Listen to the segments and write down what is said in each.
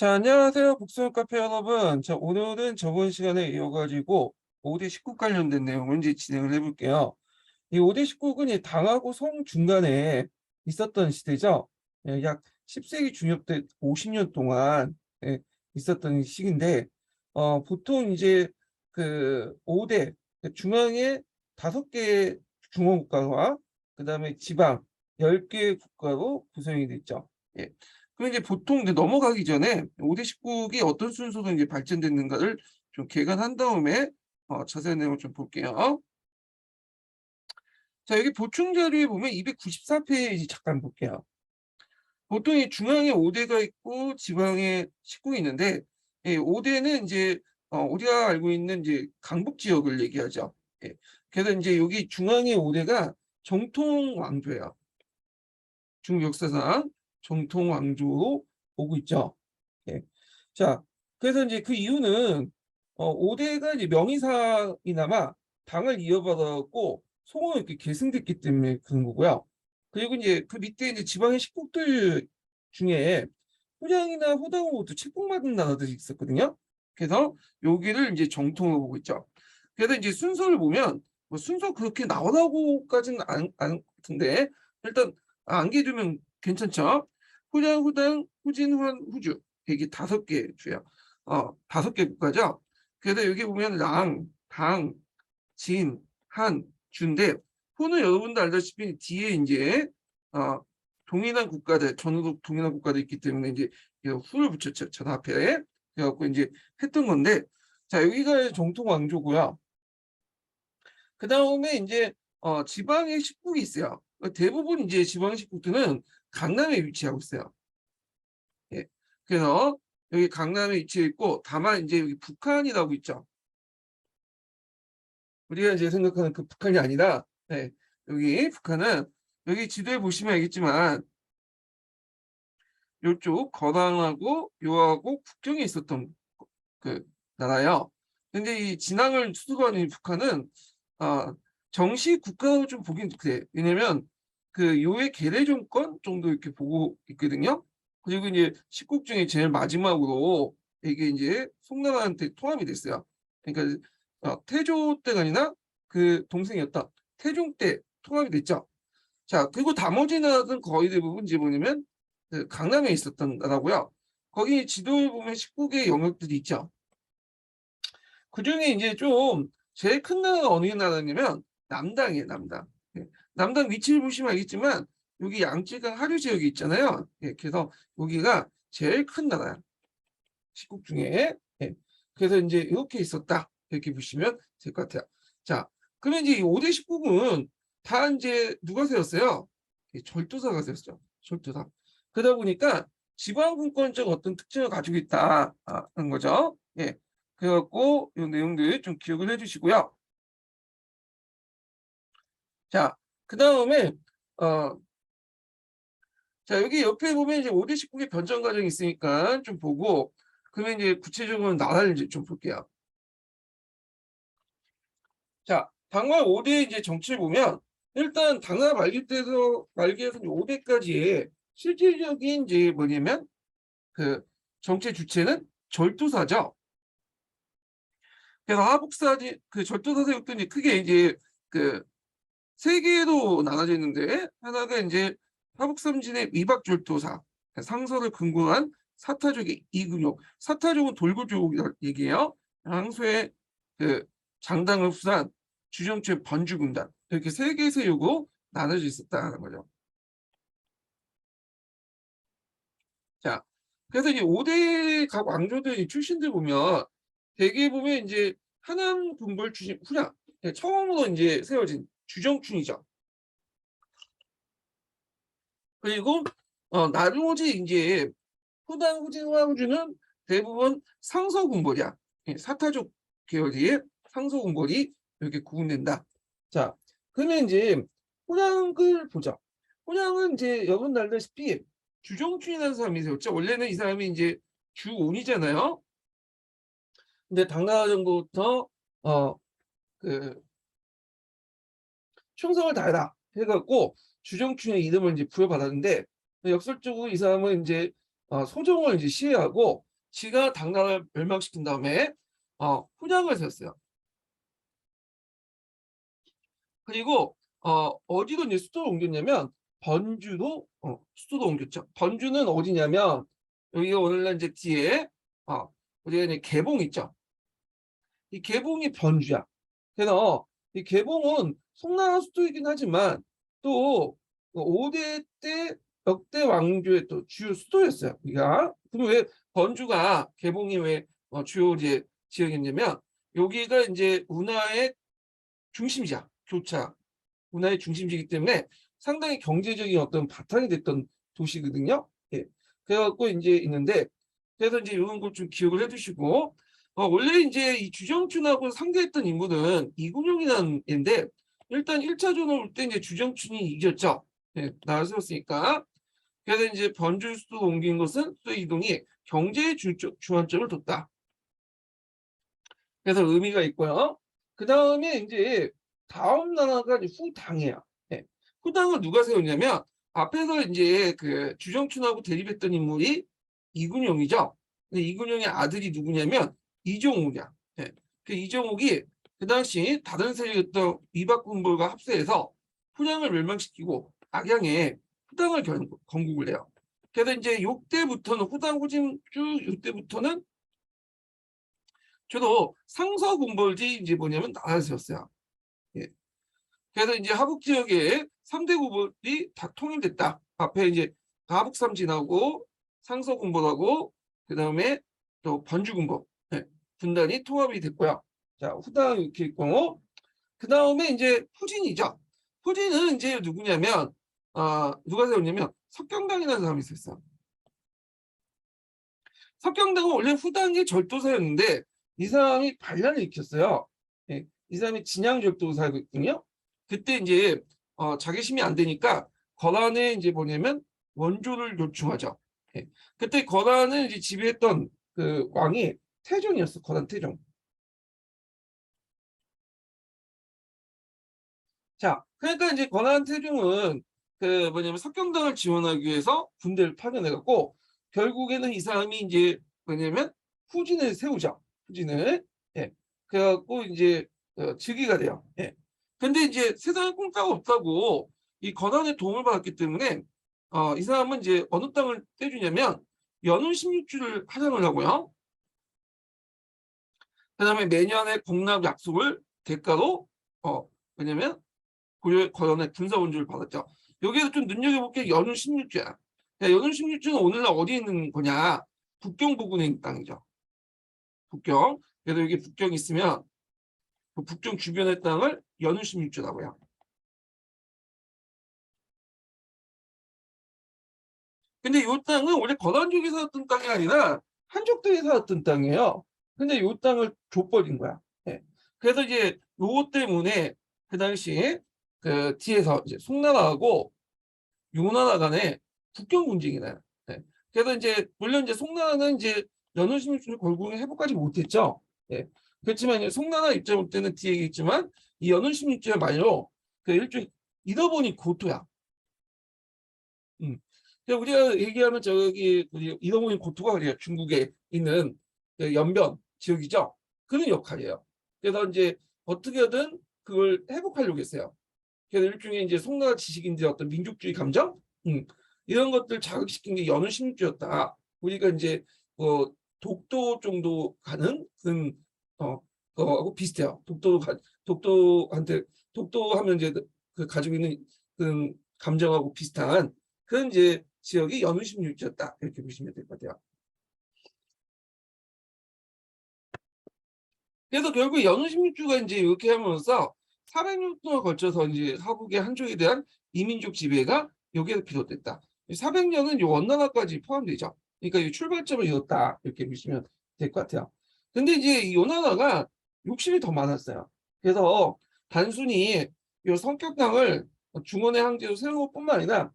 자, 안녕하세요. 복수형 카페 여러분. 자, 오늘은 저번 시간에 이어가지고 5대 19 관련된 내용을 이제 진행을 해볼게요. 이 5대 19군 이 당하고 송 중간에 있었던 시대죠. 예, 약 10세기 중엽 때 50년 동안 있었던 시기인데, 보통 이제 그 5대, 중앙에 5개의 중원국가와 그 다음에 지방 10개의 국가로 구성이 됐죠. 예. 그럼 이제 보통 이제 넘어가기 전에 5대 19국이 어떤 순서로 이제 발전됐는가를 좀 개관한 다음에 자세한 내용을 좀 볼게요. 자, 여기 보충 자료에 보면 294페이지 잠깐 볼게요. 보통 이 중앙에 5대가 있고 지방에 19가 있는데, 5대는 이제 우리가 알고 있는 이제 강북 지역을 얘기하죠. 예. 그래서 이제 여기 중앙의 5대가 정통 왕조예요. 중국 역사상 정통 왕조로 보고 있죠. 예. 자, 그래서 이제 그 이유는 5대가 이제 명의상이나마 당을 이어받았고 소원을 이렇게 계승됐기 때문에 그런 거고요. 그리고 이제 그 밑에 이제 지방의 식국들 중에 호량이나 호당으로 모두 책봉받은 나라들이 있었거든요. 그래서 여기를 이제 정통으로 보고 있죠. 그래서 이제 순서를 보면 뭐 순서 그렇게 나오라고까지는 안 같은데 일단 안겨두면 괜찮죠. 호량, 후당, 후진, 후한, 후주 이게 5개 주요. 5개 국가죠. 그래서 여기 보면 랑, 당, 진, 한, 주인데 후는 여러분도 알다시피 뒤에 이제 동일한 국가들, 전후국 동일한 국가들 있기 때문에 이제 후를 붙였죠. 전 앞에. 그래갖고 이제 했던 건데 자, 여기가 정통 왕조고요. 그 다음에 이제 지방의 식국이 있어요. 대부분 이제 지방 식국들은 강남에 위치하고 있어요. 예. 그래서 여기 강남에 위치해 있고 다만 이제 여기 북한이라고 있죠. 우리가 이제 생각하는 그 북한이 아니라 여기 북한은 여기 지도에 보시면 알겠지만 이쪽 거당하고 요하고 국경에 있었던 그 나라예요. 근데 이 진앙을 수도하는 이 북한은 정식 국가로 좀 보긴 그래. 왜냐면 그 요의 계례 정권 정도 이렇게 보고 있거든요. 그리고 이제 10국 중에 제일 마지막으로 이게 이제 송나라한테 통합이 됐어요. 그러니까 태조 때가 아니라 그 동생이었던 태종 때 통합이 됐죠. 자, 그리고 나머지 나라는 거의 대부분 이제 뭐냐면 그 강남에 있었던 나라고요. 거기 지도에 보면 10국의 영역들이 있죠. 그중에 이제 좀 제일 큰 나라가 어느 나라냐면 남당이에요, 남당. 예. 남당 위치를 보시면 알겠지만 여기 양쯔강 하류 지역이 있잖아요. 예, 그래서 여기가 제일 큰 나라야. 10국 중에. 예. 그래서 이제 이렇게 있었다. 이렇게 보시면 될 것 같아요. 자, 그러면 이제 이 5대 10국은 다 이제 누가 세웠어요? 절도사가 세웠죠. 절도사. 그러다 보니까 지방분권적 어떤 특징을 가지고 있다는 거죠. 예. 그래갖고 이 내용들 좀 기억을 해주시고요. 자, 그 다음에 자, 여기 옆에 보면 이제 5대 19개 변정 과정이 있으니까 좀 보고 그러면 이제 구체적으로 나라를 이제 좀 볼게요. 자, 당화 5대 이제 정치를 보면 일단 당화 말기에서 5대까지의 실질적인 이제 뭐냐면 그 정치 주체는 절도사죠. 그래서 하북사지 그 절도사 세력들이 크게 이제 그 세 개로 나눠져 있는데 하나가 이제 하북삼진의 위박절도사 상서를 근거한 사타족의 이근용 사타족은 돌고족 얘기예요. 항소의 그 장당을 후산 주정초의 번주군단 이렇게 세 개의 세력으로 나눠져 있었다는 거죠. 자, 그래서 이 5대 각 왕조들 출신들 보면 대개 보면 이제 하남 군벌 출신 후량 처음으로 이제 세워진 주정춘이죠. 그리고 나중오지 이제 후당 후진과 후주는 대부분 상서군벌이야. 사타족 계열의 상서군벌이 이렇게 구분된다. 자, 그러면 이제 호량을 보자. 호량은 이제 여러분 알다시피 주정춘이라는 사람이 세웠죠. 원래는 이 사람이 이제 주온이잖아요. 근데 당나라 정부부터 그 충성을 다해라 해갖고 주정춘의 이름을 이제 부여받았는데 역설적으로 이 사람은 이제 소정을 이제 시해하고 지가 당나라를 멸망시킨 다음에 훈양을 세웠어요. 그리고 어디로 이제 수도를 옮겼냐면 번주로 수도도 옮겼죠. 번주는 어디냐면 여기가 오늘날 이제 뒤에 우리가 이제 개봉 있죠. 이 개봉이 번주야. 그래서 이 개봉은 송나라 수도이긴 하지만 또 5대 때 역대 왕조의 또 주요 수도였어요. 우리가 그럼 왜 번주가 개봉이 왜 주요 이제 지역이냐면 여기가 이제 운하의 중심지야. 교차 운하의 중심지이기 때문에 상당히 경제적인 어떤 바탕이 됐던 도시거든요. 예. 그래갖고 이제 있는데 그래서 이제 이런 걸 좀 기억을 해두시고 원래 이제 이 주정춘하고 상대했던 인물은 이군용이라는 애인데 일단 1차전을 올 때 이제 주정춘이 이겼죠. 예, 나라 세웠으니까. 그래서 이제 번주 수도 옮긴 것은 수도 이동이 경제의 주안점을 뒀다. 그래서 의미가 있고요. 그 다음에 이제 다음 나라가 후당이에요. 예. 후당을 누가 세웠냐면 앞에서 이제 그 주정춘하고 대립했던 인물이 이군용이죠. 근데 이군용의 아들이 누구냐면 이종욱이야. 예. 그 이종욱이 그 당시 다른 세력이었던 위박군벌과 합세해서 후량을 멸망시키고 악양에 후당을 건국을 해요. 그래서 이제 요때부터는 후당 후진 쭉 요때부터는 주로 상서 군벌지 이제 뭐냐면 나라였어요. 예. 그래서 이제 하북 지역에 3대 군벌이 다 통일됐다. 앞에 이제 하북삼 진하고 상서 군벌하고 그 다음에 또 번주 군벌 분단이 통합이 됐고요. 자, 후당 이렇게 있고 그 다음에 이제 후진이죠. 후진은 이제 누구냐면 누가 세웠냐면 석경당이라는 사람이 있었어. 석경당은 원래 후당의 절도사였는데 이 사람이 반란을 일으켰어요. 예, 이 사람이 진양 절도사였거든요. 그때 이제 자기심이 안 되니까 거란에 이제 뭐냐면 원조를 요청하죠. 예, 그때 거란을 이제 지배했던 그 왕이 태종이었어. 거란 태종. 자, 그러니까 이제 권한 태종은 그 뭐냐면 석경당을 지원하기 위해서 군대를 파견해갖고 결국에는 이 사람이 이제 뭐냐면 후진을 세우자. 후진을. 예. 그래갖고 이제 즉위가 돼요. 예. 근데 이제 세상에 공짜가 없다고 이 권한의 도움을 받았기 때문에 이 사람은 이제 어느 땅을 떼주냐면 연운 16주를 하장을 하고요. 그다음에 매년의 공납 약속을 대가로 왜냐면 고려의 군사원주를 받았죠. 여기에서 좀 눈여겨볼 게 연운 16주야. 연운 16주는 오늘날 어디 있는 거냐? 북경 부근에 있는 땅이죠. 북경. 그래서 여기 북경이 있으면 그 북경 주변의 땅을 연운 16주라고 해요. 근데 이 땅은 원래 거란족이 살았던 땅이 아니라 한족들이 살았던 땅이에요. 근데 이 땅을 줘버린 거야. 예. 그래서 이제 요것 때문에 그 당시에 그 뒤에서 이제 송나라하고 요나라 간에 국경 분쟁이 나요. 네. 그래서 이제 물론 이제 송나라는 이제 연원 식민지를 결국은 회복하지 못했죠. 예. 그렇지만 이제 송나라 입장 볼 때는 뒤에 얘기했지만 이 연원 식민지야말로 그 일종의 잃어버린 고토야. 그러니까 우리가 얘기하면 저기 우리 잃어버린 고토가 그래요. 중국에 있는 그 연변 지역이죠. 그런 역할이에요. 그래서 이제 어떻게든 그걸 회복하려고 했어요. 그래서 일종의 이제 송나라 지식인들의 어떤 민족주의 감정 이런 것들 자극시킨 게 연운 식민지였다. 우리가 이제 독도 정도 가는 그런 거하고 비슷해요. 독도한테 독도하면 이제 그 가지고 있는 그런 감정하고 비슷한 그런 이제 지역이 연운 식민지였다. 이렇게 보시면 될 것 같아요. 그래서 결국 연운 식민지가 이제 이렇게 하면서 400년 동안 걸쳐서 이제 서북의 한족에 대한 이민족 지배가 여기에서 비롯됐다. 400년은 원나라까지 포함되죠. 그러니까 이 출발점을 이뤘다. 이렇게 보시면 될 것 같아요. 근데 이제 이 요나라가 욕심이 더 많았어요. 그래서 단순히 이 성격당을 중원의 황제로 세운 것뿐만 아니라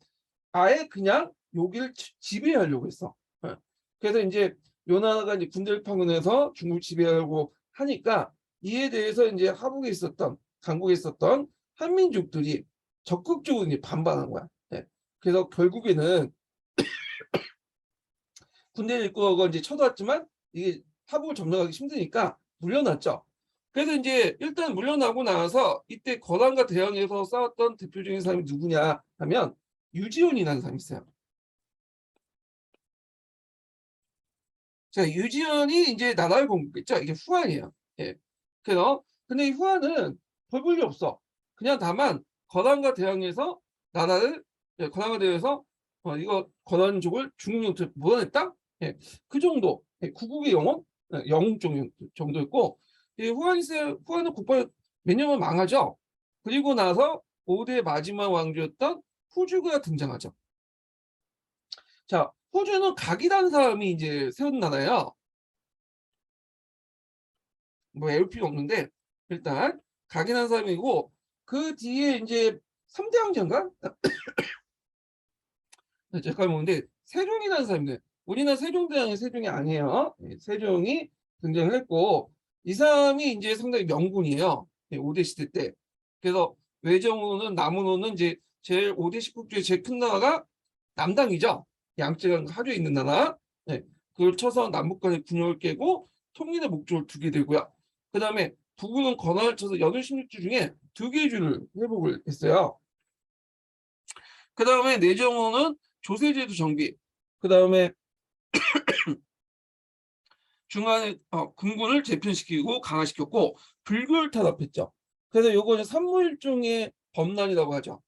아예 그냥 여기를 지배하려고 했어. 예. 그래서 이제 요나라가 이제 군대를 파견해서 중국 지배하려고 하니까 이에 대해서 이제 하북에 있었던 강국에 있었던 한민족들이 적극적으로 이제 반발한 거야. 네. 그래서 결국에는 군대를 입고 이제 쳐들어왔지만 이게 타국을 점령하기 힘드니까 물러났죠. 그래서 이제 일단 물러나고 나서 이때 거란과 대항해서 싸웠던 대표적인 사람이 누구냐 하면 유지원이라는 사람이 있어요. 자, 유지원이 이제 나라를 공격했죠. 이게 후한이에요. 예. 그래서 근데 이 후한은 별 볼일 없어. 그냥 다만 거란과 대항해서 나라를 거란과 대항해서 이거 거란족을 중국 영토에 몰아냈다. 예. 그 정도. 예. 구국의 영웅, 영웅 정도였고 이 후한은 국방이 몇 년만 망하죠. 그리고 나서 5대 마지막 왕조였던 후주가 등장하죠. 자, 호주는 각이라는 사람이 이제 세운 나라예요. 뭐 외울 필요 없는데 일단 각이라는 사람이고 그 뒤에 이제 3대 왕자인가? 잠깐 보는데 세종이라는 사람인데 우리나라 세종대왕이 세종이 아니에요. 세종이 등장을 했고 이 사람이 이제 상당히 명군이에요. 5대 시대 때. 그래서 외정으로는 남으로는 이제 제일 5대 십국 중에 제일 큰 나라가 남당이죠. 양쯔강 하류에 있는 나라. 네. 그걸 쳐서 남북 간의 군역을 깨고 통일의 목적을 두게 되고요. 그 다음에 북부는 건화를 쳐서 8, 16주 중에 2개의 주를 회복을 했어요. 그 다음에 내정으로는 조세제도 정비. 그 다음에 중간에 군군을 재편시키고 강화시켰고 불교를 탄압했죠. 그래서 요거 삼무일종의 범난이라고 하죠.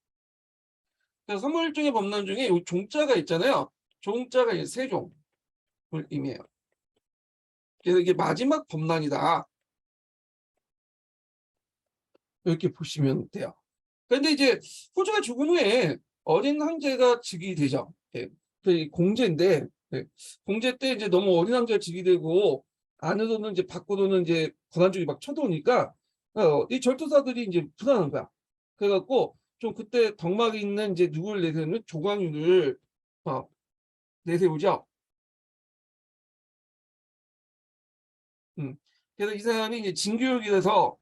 그래서 삼무일종의 범난 중에 요 종자가 있잖아요. 종자가 이제 세종을 의미해요. 그래서 이게 마지막 범난이다. 이렇게 보시면 돼요. 그런데 이제 호주가 죽은 후에 어린 황제가 즉위 되죠. 예. 그 공제인데 공제 때 이제 너무 어린 황제가 즉위 되고 안으로는 이제 밖으로는 이제 권한 쪽이 막 쳐들어오니까 이 절도사들이 이제 불안한 거야. 그래갖고 좀 그때 덕막이 있는 이제 누구를 내세우면 조광윤을 내세우죠. 그래서 이 사람이 이제 진교육이 돼서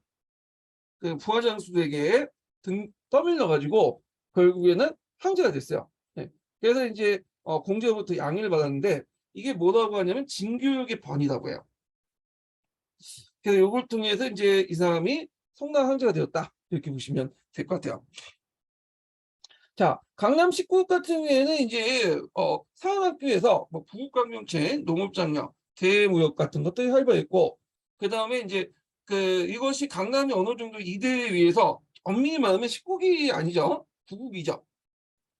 그 부하장수에게 등 떠밀려 가지고 결국에는 황제가 됐어요. 네. 그래서 이제 공제로부터 양해를 받았는데 이게 뭐라고 하냐면 진교육의 번이라고 해요. 그래서 이걸 통해서 이제 이 사람이 성남 황제가 되었다 이렇게 보시면 될 것 같아요. 자, 강남 19국 같은 경우에는 이제 사관학교에서 뭐 부국강명체, 농업장려, 대무역 같은 것들이 활발했고 그 다음에 이제 이것이 강남이 어느 정도 이대에 의해서 엄밀히 말하면 19국이 아니죠. 9국이죠.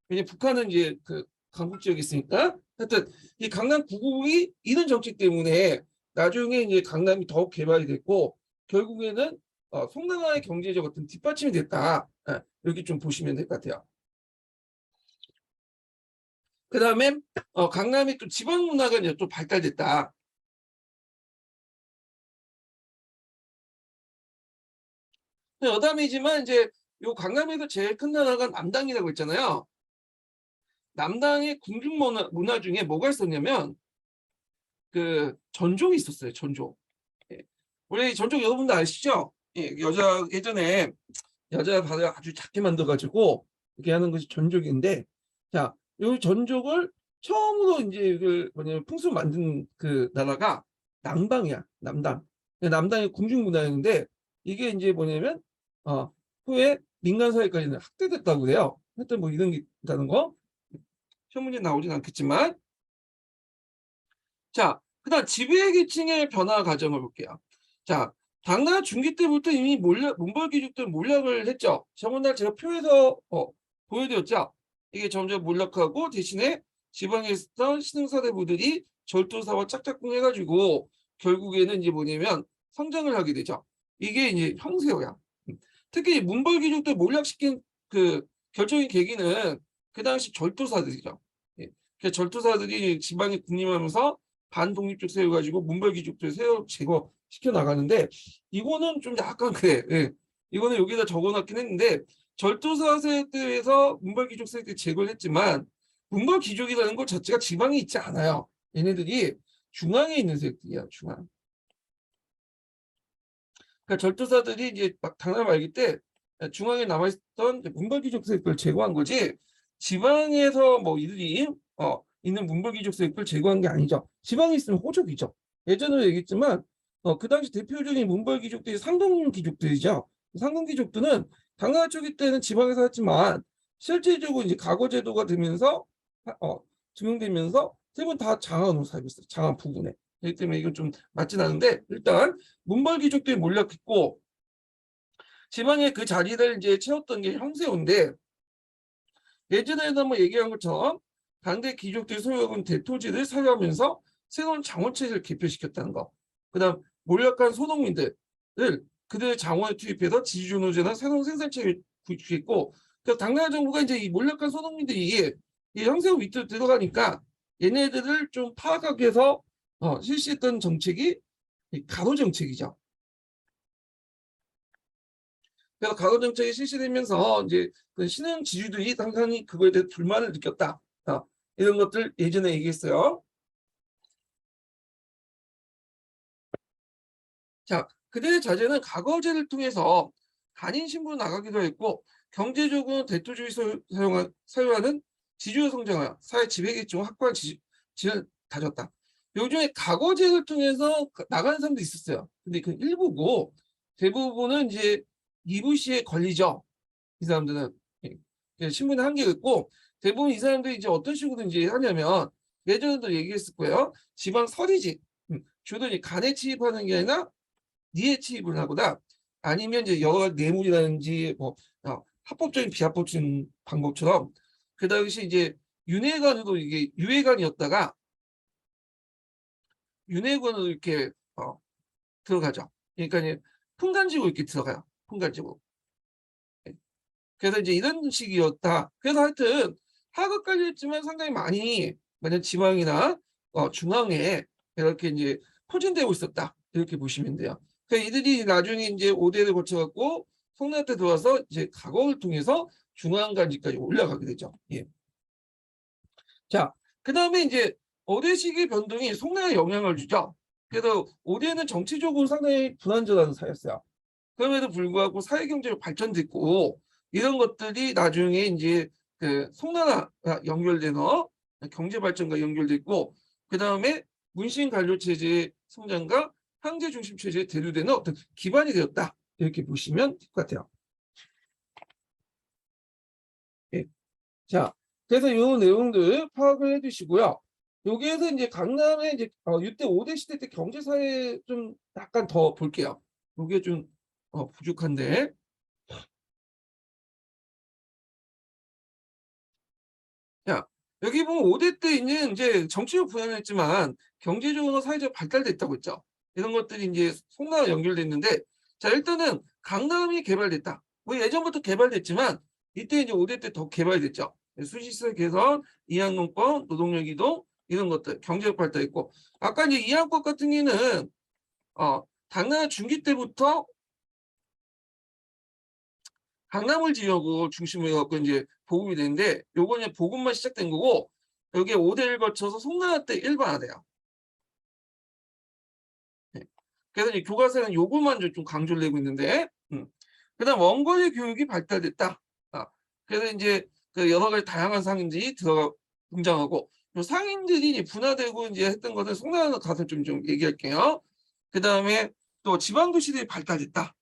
왜냐면 북한은 이제 그 강북 지역에 있으니까 하여튼 이 강남 9국이 이런 정책 때문에 나중에 이제 강남이 더욱 개발이 됐고 결국에는 송나라의 경제적 어떤 뒷받침이 됐다. 이렇게 좀 보시면 될 것 같아요. 그 다음에 강남이 또 지방 문화가 이제 또 발달됐다. 여담이지만 이제 요 강남에서 제일 큰 나라가 남당이라고 했잖아요. 남당의 궁중 문화 중에 뭐가 있었냐면 그 전종이 있었어요. 전종. 예. 우리 전종 여러분도 아시죠? 예, 예전에 여자 발을 아주 작게 만들어가지고 이렇게 하는 것이 전족인데, 자, 이 전족을 처음으로 이제 이걸 뭐냐면 풍수 만든 그 나라가 남당이야. 남당. 남당의 궁중 문화였는데 이게 이제 뭐냐면 후에 민간 사회까지는 확대됐다고 그래요. 하여튼 뭐 이런 게 있다는 거. 시험 문제 나오진 않겠지만, 자, 그다음 지배 계층의 변화 과정을 볼게요. 자, 당나라 중기 때부터 이미 몽골 귀족들 몰락을 했죠. 저번날 제가 표에서 보여드렸죠. 이게 점점 몰락하고 대신에 지방에 있었던 신흥사대부들이 절도사와 짝짝꿍 해가지고 결국에는 이제 뭐냐면 성장을 하게 되죠. 이게 이제 형세호야. 특히 문벌 귀족들 몰락시킨 그 결정적인 계기는 그 당시 절도사들이죠. 예. 그 절도사들이 지방에 군림하면서 반독립적 세워가지고 문벌 귀족들 제거시켜 나가는데 이거는 좀 약간 그래. 예. 이거는 여기다 적어놨긴 했는데 절도사 세대에서 문벌 귀족 세대 제거를 했지만 문벌 귀족이라는 것 자체가 지방에 있지 않아요. 얘네들이 중앙에 있는 세력들이야. 중앙. 그러니까 절도사들이 이제 막 당나라 말기 때 중앙에 남아있던 문벌 귀족 세력을 제거한 거지 지방에서 뭐 이들이 있는 문벌귀족 세력을 제거한 게 아니죠. 지방에 있으면 호족이죠. 예전에도 얘기했지만 그 당시 대표적인 문벌귀족들이 상동귀족들이죠. 상동귀족들은 당나라 초기 때는 지방에 살았지만 실질적으로 이제 과거제도가 되면서 증명되면서 대부분 다 장안으로 살고 있어요. 장안 부근에. 그렇기 때문에 이건 좀 맞진 않은데 일단 문벌귀족들이 몰락했고 지방에 그 자리를 이제 채웠던 게 형세호인데 예전에도 한번 얘기한 것처럼 당대 귀족들이 소유한 대토지를 사유하면서 새로운 장원체제를 개표시켰다는 거. 그다음 몰락한 소농민들을 그들의 장원에 투입해서 지주노제나 새로운 생산체를 구축했고 그래서 당나라 정부가 이제 이 몰락한 소농민들이 이 형세호 밑으로 들어가니까 얘네들을 좀 파악하기 위해서 실시했던 정책이 가도 정책이죠. 그래서 가도 정책이 실시되면서 이제 그 신흥 지주들이 상당히 그거에 대해 불만을 느꼈다. 이런 것들 예전에 얘기했어요. 자, 그들의 자제는 과거제를 통해서 단임 신분을 나가기도 했고 경제적으로 대토주의 사유하는 지주를 성장하여 사회 지배계층 확고한 지를 다졌다. 요즘에 과거제를 통해서 나가는 사람도 있었어요. 근데 그 일부고 대부분은 이제 이부시에 걸리죠. 이 사람들은 신분의 한계가 있고 대부분 이 사람들이 이제 어떤 식으로 이제 하냐면 예전에도 얘기했을 거예요. 지방 서리지 주로 이제 간에 취입하는 게 아니라 니에 취입을 하거나 아니면 이제 여러 뇌물이라든지 뭐 합법적인 비합법적인 방법처럼 그 당시 이제 윤회관으로 이게 유회관이었다가 윤회관으로 이렇게 들어가죠. 그러니까 이제 풍간지고 이렇게 들어가요. 풍간지고. 그래서 이제 이런 식이었다. 그래서 하여튼 하급까지 했지만 상당히 많이 만약 지방이나 중앙에 이렇게 이제 포진되고 있었다. 이렇게 보시면 돼요. 그러니까 이들이 나중에 이제 5대를 거쳐갖고 송나라 때 들어와서 이제 가공을 통해서 중앙간지까지 올라가게 되죠. 예. 자, 그 다음에 이제 5대식의 변동이 송나라에 영향을 주죠. 그래서 5대는 정치적으로 상당히 불안정한 사회였어요. 그럼에도 불구하고 사회경제로 발전됐고 이런 것들이 나중에 이제 그 송나라 연결되는 경제 발전과 연결됐고 그 다음에 문신 관료 체제의 성장과 황제 중심 체제에 대두되는 어떤 기반이 되었다 이렇게 보시면 될 것 같아요. 예. 자, 그래서 이 내용들 파악을 해두시고요. 여기에서 이제 강남의 이제 이때 5대 시대 때 경제 사회 좀 약간 더 볼게요. 이게 좀 부족한데. 자, 여기 보면 5대 때 있는 이제 정치적 불안했지만 경제적으로 사회적 발달됐다고 했죠. 이런 것들이 이제 송나라 연결됐는데, 자, 일단은 강남이 개발됐다. 뭐 예전부터 개발됐지만 이때 이제 5대 때 더 개발됐죠. 수시시설 개선, 이양농법, 노동력 이동 이런 것들 경제적 발달했고, 아까 이제 이양법 같은 경우는 당나라 중기 때부터 강남을 지역을 중심으로 해갖고 이제 보급이 되는데 요거 이제 보급만 시작된 거고 여기에 5대를 거쳐서 송나라 때 일반화돼요. 네. 그래서 이제 교과서는 요거만 좀 강조를 내고 있는데 그다음 원거리 교육이 발달됐다. 그래서 이제 그 여러 가지 다양한 상인들이 등장하고 요 상인들이 분화되고 이제 했던 것은 송나라 가서 좀 얘기할게요. 그다음에 또 지방 도시들이 발달됐다.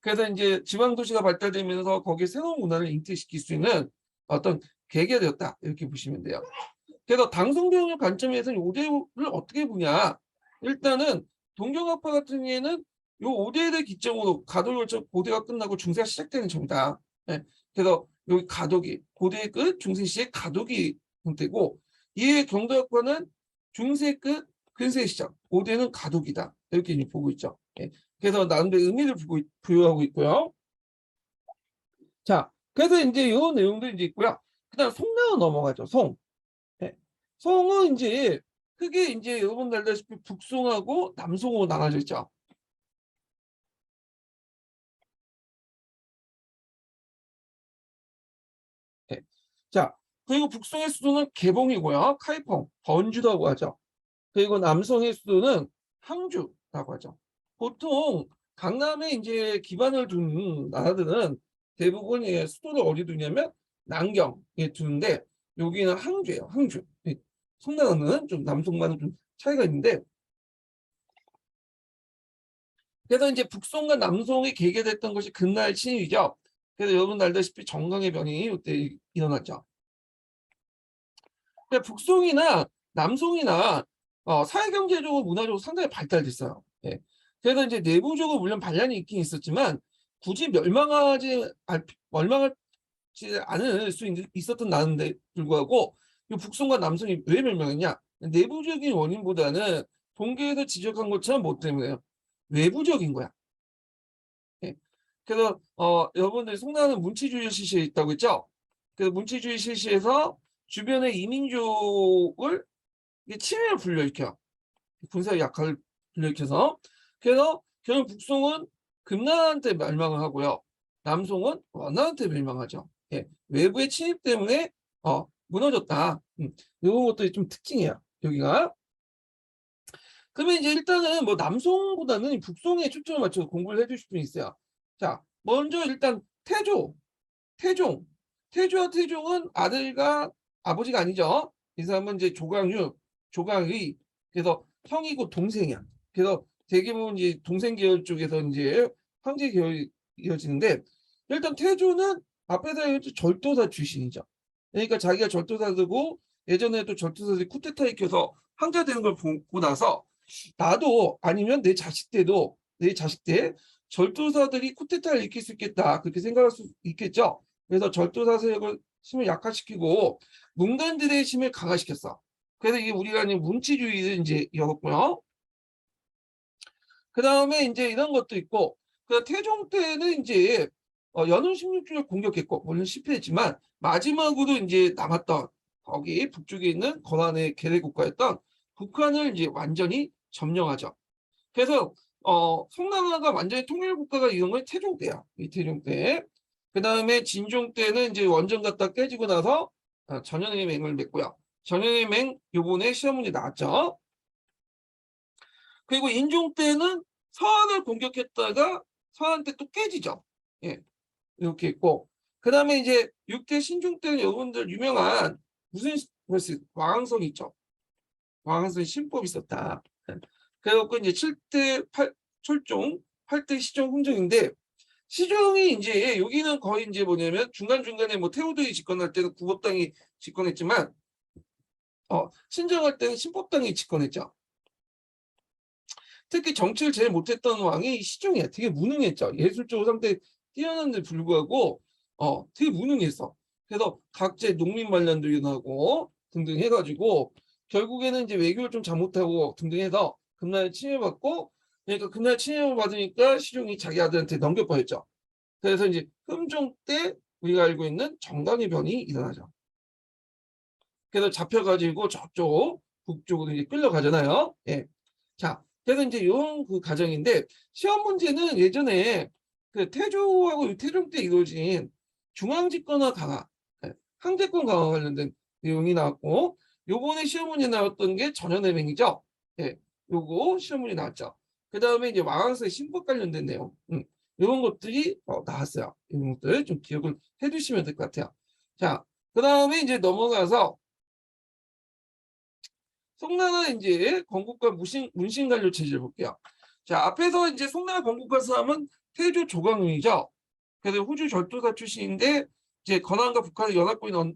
그래서 이제 지방 도시가 발달되면서 거기에 새로운 문화를 잉태시킬 수 있는 어떤 계기가 되었다. 이렇게 보시면 돼요. 그래서 당성병력 관점에서는 5대를 어떻게 보냐. 일단은 동경학파 같은 경우에는 요 5대를 기점으로 가도열차 고대가 끝나고 중세가 시작되는 점이다. 네. 그래서 여기 가도기, 고대의 끝, 중세 시의 가도기 형태고 이에 경도학파는 중세 끝, 근세 시작, 5대는 가도기다. 이렇게 이제 보고 있죠. 네. 그래서 나름대로 의미를 부여하고 있고요. 자, 그래서 이제 이 내용도 이제 있고요. 그다음 송나라 넘어가죠. 송. 네. 송은 이제 크게 이제 여러분 알다시피 북송하고 남송으로 나눠져 있죠. 네. 자, 그리고 북송의 수도는 개봉이고요. 카이펑, 번주라고 하죠. 그리고 남송의 수도는 항주라고 하죠. 보통 강남에 이제 기반을 둔 나라들은 대부분 수도를 어디 두냐면 남경에 두는데 여기는 항주예요. 항주. 송나라는 좀 남송과는 좀 차이가 있는데, 그래서 이제 북송과 남송이 계계됐던 것이 금나라의 침입이죠. 그래서 여러분 알다시피 정강의 변이 이때 일어났죠. 근데 북송이나 남송이나 사회경제적으로 문화적으로 상당히 발달됐어요. 예. 그래서 이제 내부적으로 물론 반란이 있긴 있었지만 굳이 멸망하지 않을 수 있었던 나라인데 불구하고 이 북송과 남송이 왜 멸망했냐? 내부적인 원인보다는 동계에서 지적한 것처럼 뭐 때문에요? 외부적인 거야. 예. 그래서 여러분들 송나라는 문치주의 시시에 있다고 했죠? 그 문치주의 시시에서 주변의 이민족을 침해를 불러일으켜 군사의 약화를 불러일으켜서 그래서 결국 북송은 금나라한테 멸망을 하고요. 남송은 원나라한테 멸망하죠. 예. 외부의 침입 때문에 무너졌다. 이런 것들이 좀 특징이야. 여기가. 그러면 이제 일단은 뭐 남송보다는 북송에 초점을 맞춰서 공부를 해주실 수 있어요. 자, 먼저 일단 태종. 태조와 태종은 아들과 아버지가 아니죠. 이 사람은 이제 조강의, 그래서 형이고 동생이야. 그래서 대개는 이제 동생 계열 쪽에서 이제 황제 계열이 이어지는데, 일단 태조는 앞에서 얘기했듯이 절도사 출신이죠. 그러니까 자기가 절도사들고 예전에도 절도사들이 쿠데타 일으켜서 황제 되는 걸 보고 나서 나도 아니면 내 자식 때 절도사들이 쿠데타를 일으킬 수 있겠다, 그렇게 생각할 수 있겠죠. 그래서 절도사 세력을 힘을 약화시키고 문관들의 힘을 강화시켰어. 그래서 이게 우리가 이제 문치주의를 이제 열었고요. 그 다음에 이제 이런 것도 있고, 그 태종 때는 이제 연운 16주를 공격했고 물론 실패했지만 마지막으로 이제 남았던 거기 북쪽에 있는 건환의 계례 국가였던 북한을 이제 완전히 점령하죠. 그래서 송나라가 완전히 통일 국가가 이런 건 태종 때야. 이 태종 때. 그 다음에 진종 때는 이제 원전 갖다 깨지고 나서 전현의 맹을 맺고요. 전현의 맹 요번에 시험 문제 나왔죠. 그리고 인종 때는 서한을 공격했다가 서한 때 또 깨지죠. 예, 이렇게 있고. 그 다음에 이제 6대 신종 때는 여러분들 유명한 무슨 왕항성 있죠. 왕항성 신법이 있었다. 그래갖고 이제 7대 철종, 8대 시종 흥정인데, 시종이 이제 여기는 거의 이제 뭐냐면 중간중간에 뭐 태우들이 집권할 때는 구법당이 집권했지만 신정할 때는 신법당이 집권했죠. 특히 정치를 제일 못했던 왕이 시종이야. 되게 무능했죠. 예술적으로 상당히 뛰어난데 불구하고 되게 무능했어. 그래서 각제 농민 반란도 일어나고 등등 해가지고 결국에는 이제 외교를 좀 잘못하고 등등 해서 금나라에 침해받고, 그러니까 금나라에 침해를 받으니까 시종이 자기 아들한테 넘겨버렸죠. 그래서 이제 흠종 때 우리가 알고 있는 정강의 변이 일어나죠. 그래서 잡혀가지고 저쪽 북쪽으로 이제 끌려가잖아요. 예. 자, 그래서 이제 이런 그 과정인데, 시험 문제는 예전에 그 태조하고 태종 때 이루어진 중앙집권화 강화, 항제권 강화 관련된 내용이 나왔고, 요번에 시험 문제 나왔던 게 전현해맹이죠. 예, 요거 시험 문제 나왔죠. 그 다음에 이제 왕왕서의 신법 관련된 내용, 이런 것들이 나왔어요. 이런 것들 좀 기억을 해두시면 될 것 같아요. 자, 그 다음에 이제 넘어가서 송나라 이제 건국과 문신관료 체제를 볼게요. 자, 앞에서 이제 송나라 건국과 싸움은 태조 조광윤이죠. 그래서 호주 절도사 출신인데 이제 건안과 북한의 연합군이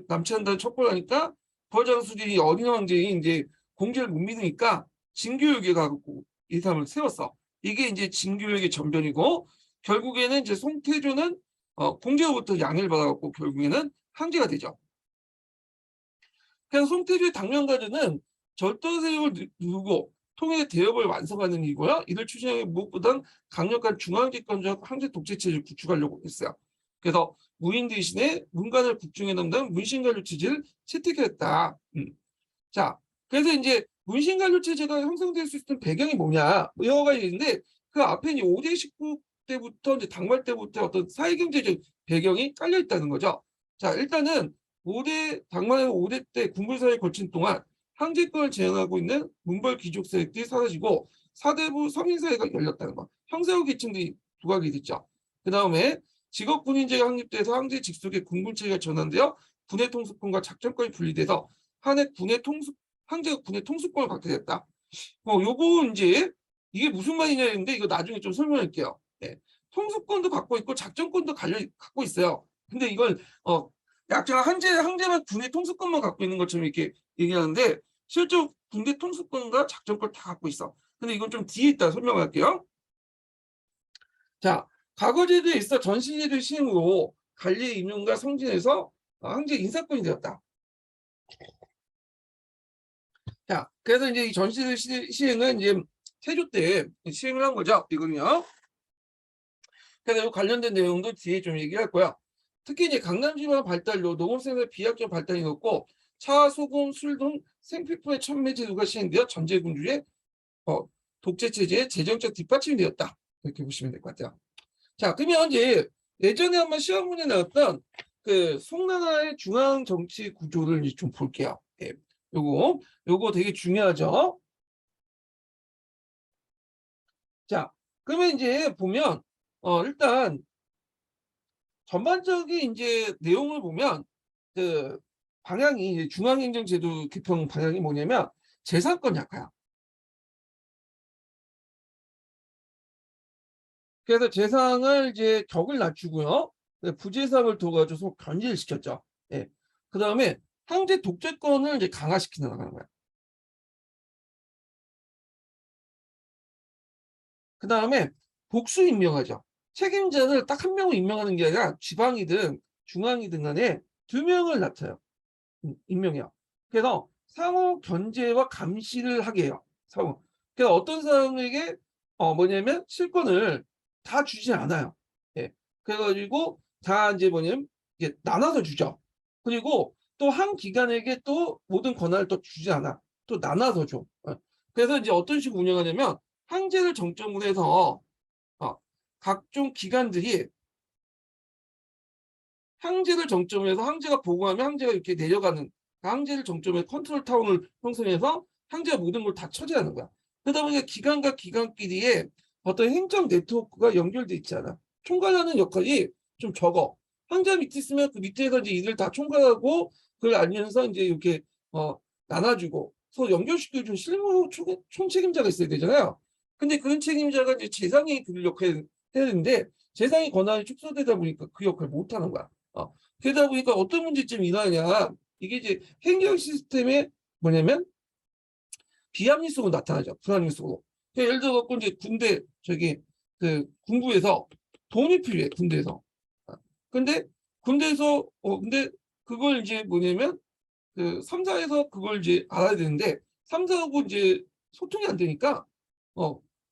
남치한다는 척벌을 하니까 부하장수들이 어린 황제인 이제 공제를 못 믿으니까 진교육에 가고 이 사람을 세웠어. 이게 이제 진교육의 전변이고, 결국에는 이제 송태조는 공제로부터 양해를 받아갖고 결국에는 황제가 되죠. 그래서 송태조의 당면가르는 절도 세력을 누르고 통일의 대업을 완성하는 이고요. 이를 추진하기 무엇보다 강력한 중앙집권적 황제 독재체제를 구축하려고 했어요. 그래서 무인 대신에 문관을 국중에 넣는 문신관료 체제를 채택했다. 자, 그래서 이제 문신관료 체제가 형성될 수 있는 배경이 뭐냐, 여러 가지 있는데 그 앞에 이제 5대 19 때부터 이제 당말 때부터 어떤 사회경제적 배경이 깔려 있다는 거죠. 자, 일단은 당말 5대 때 군불사에 걸친 동안 황제권을 제한하고 있는 문벌 귀족 세력들이 사라지고 사대부 서민사회가 열렸다는 거. 형사후 계층들이 부각이 됐죠. 그 다음에 직업군인제가 확립돼서 황제 직속의 군군체가 전환되어 군의 통수권과 작전권이 분리돼서 황제가 군의 통수권을 갖게 됐다. 요거 이제 이게 무슨 말이냐 했는데 이거 나중에 좀 설명할게요. 예. 통수권도 갖고 있고 작전권도 갖고 있어요. 근데 이걸 약간 황제만 군의 통수권만 갖고 있는 것처럼 이렇게 얘기하는데 실제로 군대 통수권과 작전권 다 갖고 있어. 근데 이건 좀 뒤에 있다 설명할게요. 자, 과거 제도에 있어 전신제도 시행으로 관리 임용과 성진에서 황제 인사권이 되었다. 자, 그래서 이제 이 전시제도 시행은 이제 태조 때 시행을 한 거죠. 이거는요. 그래서 이 관련된 내용도 뒤에 좀 얘기할 거야. 특히 이제 강남 지방 발달로 농업생산의 비약적 발달이 높고 차, 소금, 술 등 생필품의 천매 제도가 시행되어 전제군주의 독재 체제의 재정적 뒷받침이 되었다. 이렇게 보시면 될 것 같아요. 자, 그러면 이제 예전에 한번 시험 문제 나왔던 그 송나라의 중앙 정치 구조를 좀 볼게요. 예. 요거 되게 중요하죠. 자, 그러면 이제 보면 일단 전반적인 이제 내용을 보면 그 방향이 중앙행정제도 개편 방향이 뭐냐면 재산권 약화야. 그래서 재상을 이제 격을 낮추고요. 부재상을 둬가지고 견제를 시켰죠. 예. 그 다음에 황제 독재권을 이제 강화시켜 나가는 거야. 그 다음에 복수 임명하죠. 책임자를 딱 한 명을 임명하는 게 아니라 지방이든 중앙이든 간에 두 명을 맡아요. 임명해요. 그래서 상호 견제와 감시를 하게 해요. 상호. 그래서 어떤 사람에게 뭐냐면 실권을 다 주지 않아요. 예. 그래가지고 다 이제 뭐냐면 이게 나눠서 주죠. 그리고 또 한 기관에게 또 모든 권한을 또 주지 않아. 또 나눠서 줘. 그래서 이제 어떤 식으로 운영하냐면 황제를 정점으로 해서 각종 기관들이 황제를 정점으로 해서 황제가 보고하면 황제가 이렇게 내려가는 황제를 정점에 컨트롤 타운을 형성해서 황제가 모든 걸 다 처리하는 거야. 그러다 보니까 기관과 기관끼리의 어떤 행정 네트워크가 연결돼 있지 않아. 총괄하는 역할이 좀 적어. 황제 밑에 있으면 그 밑에서 이제 이들 다 총괄하고 그걸 알면서 이제 이렇게 나눠주고 서로 연결시켜준 실무 총책임자가 있어야 되잖아요. 근데 그런 책임자가 이제 재상이 그 역할을 해야 되는데 재상의 권한이 축소되다 보니까 그 역할을 못 하는 거야. 그러다 보니까 어떤 문제점이 일어나냐. 이게 이제 행정 시스템에 뭐냐면 비합리성으로 나타나죠. 불합리성으로. 그러니까 예를 들어 갖고 이제 군대 그 군부에서 돈이 필요해. 군대에서. 근데 군대에서 근데 그걸 이제 뭐냐면 그 3사에서 그걸 이제 알아야 되는데 3사하고 이제 소통이 안 되니까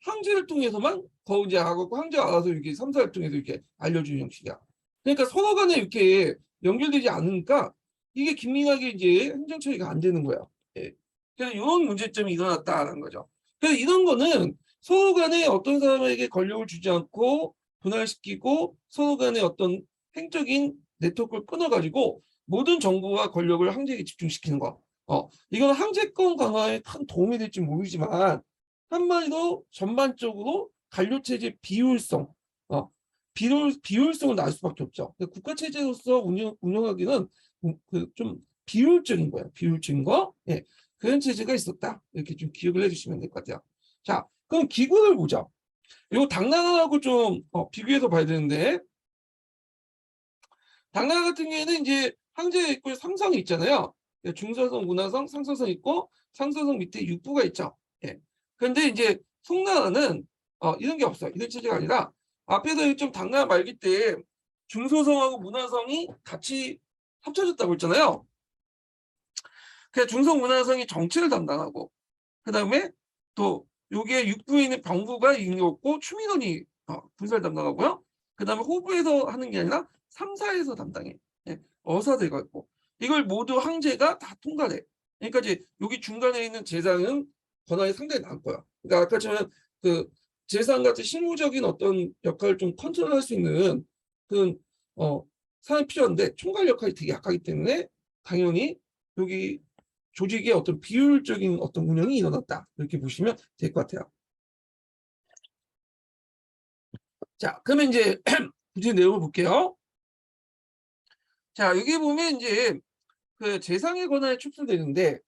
황제를 통해서만 거 이제 알아갖고 황제가 알아서 이렇게 3사를 통해서 이렇게 알려주는 형식이야. 그러니까 서로 간에 이렇게 연결되지 않으니까 이게 긴밀하게 이제 행정 처리가 안 되는 거야. 예. 그래서 이런 문제점이 일어났다는 거죠. 그래서 이런 거는 서로 간에 어떤 사람에게 권력을 주지 않고 분할시키고 서로 간에 어떤 행적인 네트워크를 끊어가지고 모든 정보와 권력을 황제에게 집중시키는 거. 이건 황제권 강화에 큰 도움이 될지 모르지만 한마디로 전반적으로 관료체제 비효율성, 비효율성을 낳을 수밖에 없죠. 국가 체제로서 운영하기는 좀 비효율적인 거예요. 비효율적인 거. 예. 그런 체제가 있었다. 이렇게 좀 기억을 해주시면 될 것 같아요. 자, 그럼 기구를 보자. 이거 당나라하고 좀 비교해서 봐야 되는데 당나라 같은 경우에는 이제 황제가 있고 상성이 있잖아요. 중서성, 문화성, 상서성 있고 상서성 밑에 육부가 있죠. 예. 그런데 이제 송나라는 이런 게 없어요. 이런 체제가 아니라 앞에서 좀 당나라 말기 때 중소성하고 문화성이 같이 합쳐졌다고 했잖아요. 그래서 중성 문화성이 정치를 담당하고 그다음에 또 여기에 육부에 있는 병부가 임기였고 추민원이 군사를 담당하고요. 그다음에 호부에서 하는 게 아니라 3사에서 담당해. 예, 어사대가 있고 이걸 모두 황제가 다 통과해. 그러니까 이제 여기 중간에 있는 재상은 권한이 상당히 나을 거야. 그러니까 아까처럼 그 재상 같은 실무적인 어떤 역할을 좀 컨트롤할 수 있는 그런 사람이 필요한데 총괄 역할이 되게 약하기 때문에 당연히 여기 조직의 어떤 비효율적인 어떤 운영이 일어났다. 이렇게 보시면 될 것 같아요. 자, 그러면 이제 구체 내용을 볼게요. 자, 여기 보면 이제 그 재상의 권한에 축소되는데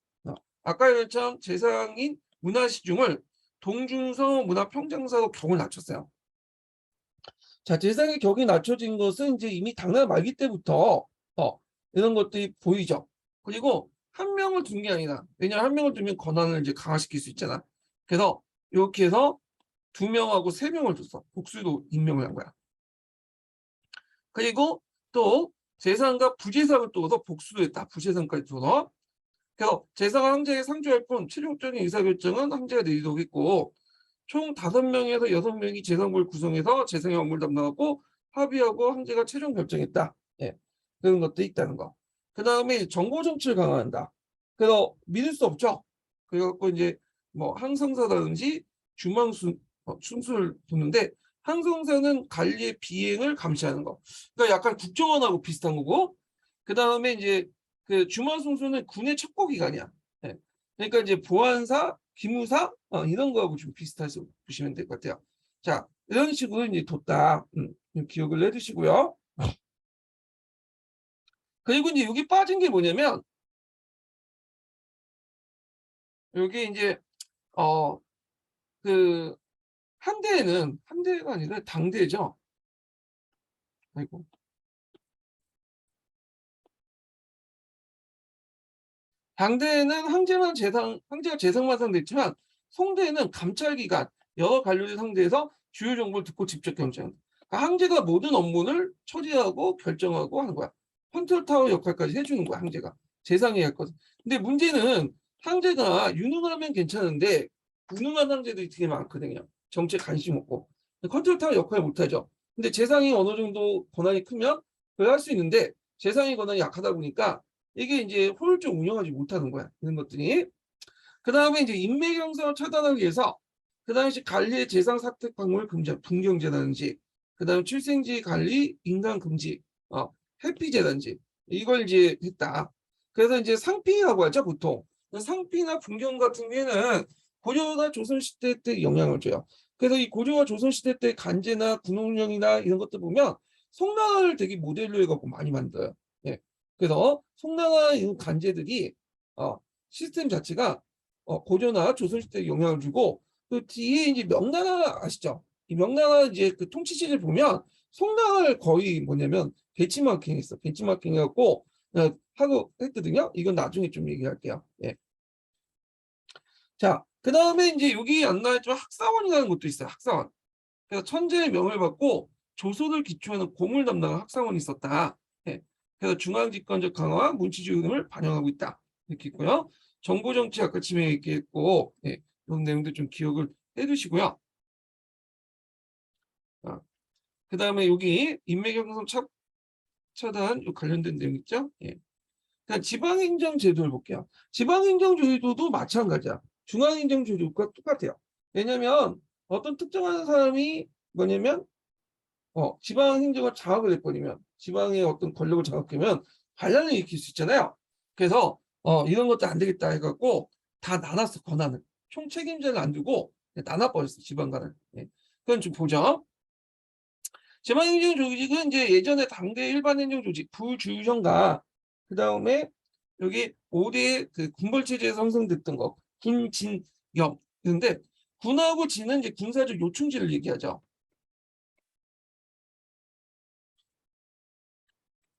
아까 얘기했던 재상인 문화시중을 동중서 문화평정사로 격을 낮췄어요. 자, 재상의 격이 낮춰진 것은 이제 이미 당나라 말기 때부터 이런 것들이 보이죠. 그리고 한 명을 둔 게 아니라, 왜냐하면 한 명을 두면 권한을 이제 강화시킬 수 있잖아. 그래서 이렇게 해서 2명하고 3명을 줬어. 복수도 임명을 한 거야. 그리고 또 재상과 부재상을 둬서 복수도 했다. 부재상까지 둬서. 그래서 재상 황제의 상주할 뿐 최종적인 의사결정은 황제가 내리도록 했고, 총 5명에서 6명이 재상부를 구성해서 재상의 업무를 담당하고 합의하고 황제가 최종 결정했다. 예, 그런 것도 있다는 거. 그 다음에 정보 정치를 강화한다. 그래서 믿을 수 없죠. 그래갖고 이제 뭐 항성사라든지 순수를 두는데, 항성사는 관리의 비행을 감시하는 거. 그러니까 약간 국정원하고 비슷한 거고, 그 다음에 이제 그 주만순수는 군의 첩보기관이야. 예. 그러니까 이제 보안사, 기무사 이런 거하고 좀 비슷해서 보시면 될 것 같아요. 자, 이런 식으로 이제 뒀다. 기억을 해두시고요. 그리고 이제 여기 빠진 게 뭐냐면, 여기 이제 그 한대가 아니라 당대죠. 아이고. 당대에는 황제가 재상만 상대했지만, 송대에는 감찰기관, 여러 관료를 상대해서 주요 정보를 듣고 직접 결정한다. 그러니까 황제가 모든 업무를 처리하고 결정하고 하는 거야. 컨트롤타워 역할까지 해주는 거야, 황제가. 재상이 할 것은. 근데 문제는 황제가 유능하면 괜찮은데 무능한 황제들이 되게 많거든요. 정치에 관심 없고. 컨트롤타워 역할을 못하죠. 근데 재상이 어느 정도 권한이 크면 그걸 할 수 있는데, 재상의 권한이 약하다 보니까 이게 이제 효율적으로 운영하지 못하는 거야. 이런 것들이. 그 다음에 이제 인맥 형성을 차단하기 위해서 그 당시 관리의 재산 사택 방문을 금지, 분경제라든지, 그 다음에 출생지 관리 인간 금지, 회피제라든지 이걸 이제 했다. 그래서 이제 상피라고 하죠, 보통. 상피나 분경 같은 경우에는 고려가 조선시대 때 영향을 줘요. 그래서 이 고려가 조선시대 때 간제나 군용령이나 이런 것들 보면 송나라를 되게 모델로 해갖고 많이 만들어요. 예. 그래서 송나라 이런 간제들이 시스템 자체가 고려나 조선시대에 영향을 주고, 그 뒤에 이제 명나라 아시죠? 이 명나라 이제 그 통치시를 보면 송나라를 거의 뭐냐면 벤치마킹했어. 벤치마킹해갖고 하고 했거든요. 이건 나중에 좀 얘기할게요. 예. 자, 그 다음에 이제 여기 안 나왔지만 학사원이라는 것도 있어요. 학사원. 그래서 천재의 명을 받고 조선을 기초하는 공을 담당한 학사원이 있었다. 예. 그래서 중앙집권적 강화와 문치주의 흐름을 반영하고 있다. 이렇게 있고요. 정보정치 아까 지명에 있게 했고, 예. 이런 내용도 좀 기억을 해두시고요. 그 다음에 여기 인맥 형성 차단 관련된 내용 있죠? 예. 지방행정 제도를 볼게요. 지방행정 제도도 마찬가지야. 중앙행정 제도가 똑같아요. 왜냐면 어떤 특정한 사람이 뭐냐면 지방행정을 장악을 해버리면, 지방의 어떤 권력을 장악하면 반란을 일으킬 수 있잖아요. 그래서 이런 것도 안 되겠다 해갖고 다 나눴어, 권한을. 총 책임자를 안 두고 나눠버렸어, 지방간을. 예. 그건 좀 보죠. 지방행정 조직은 이제 예전에 당대 일반 행정 조직, 부주정과 그 다음에 여기 5대 그 군벌체제에서 형성됐던 거, 군, 진, 염. 근데 군하고 진은 이제 군사적 요충지를 얘기하죠.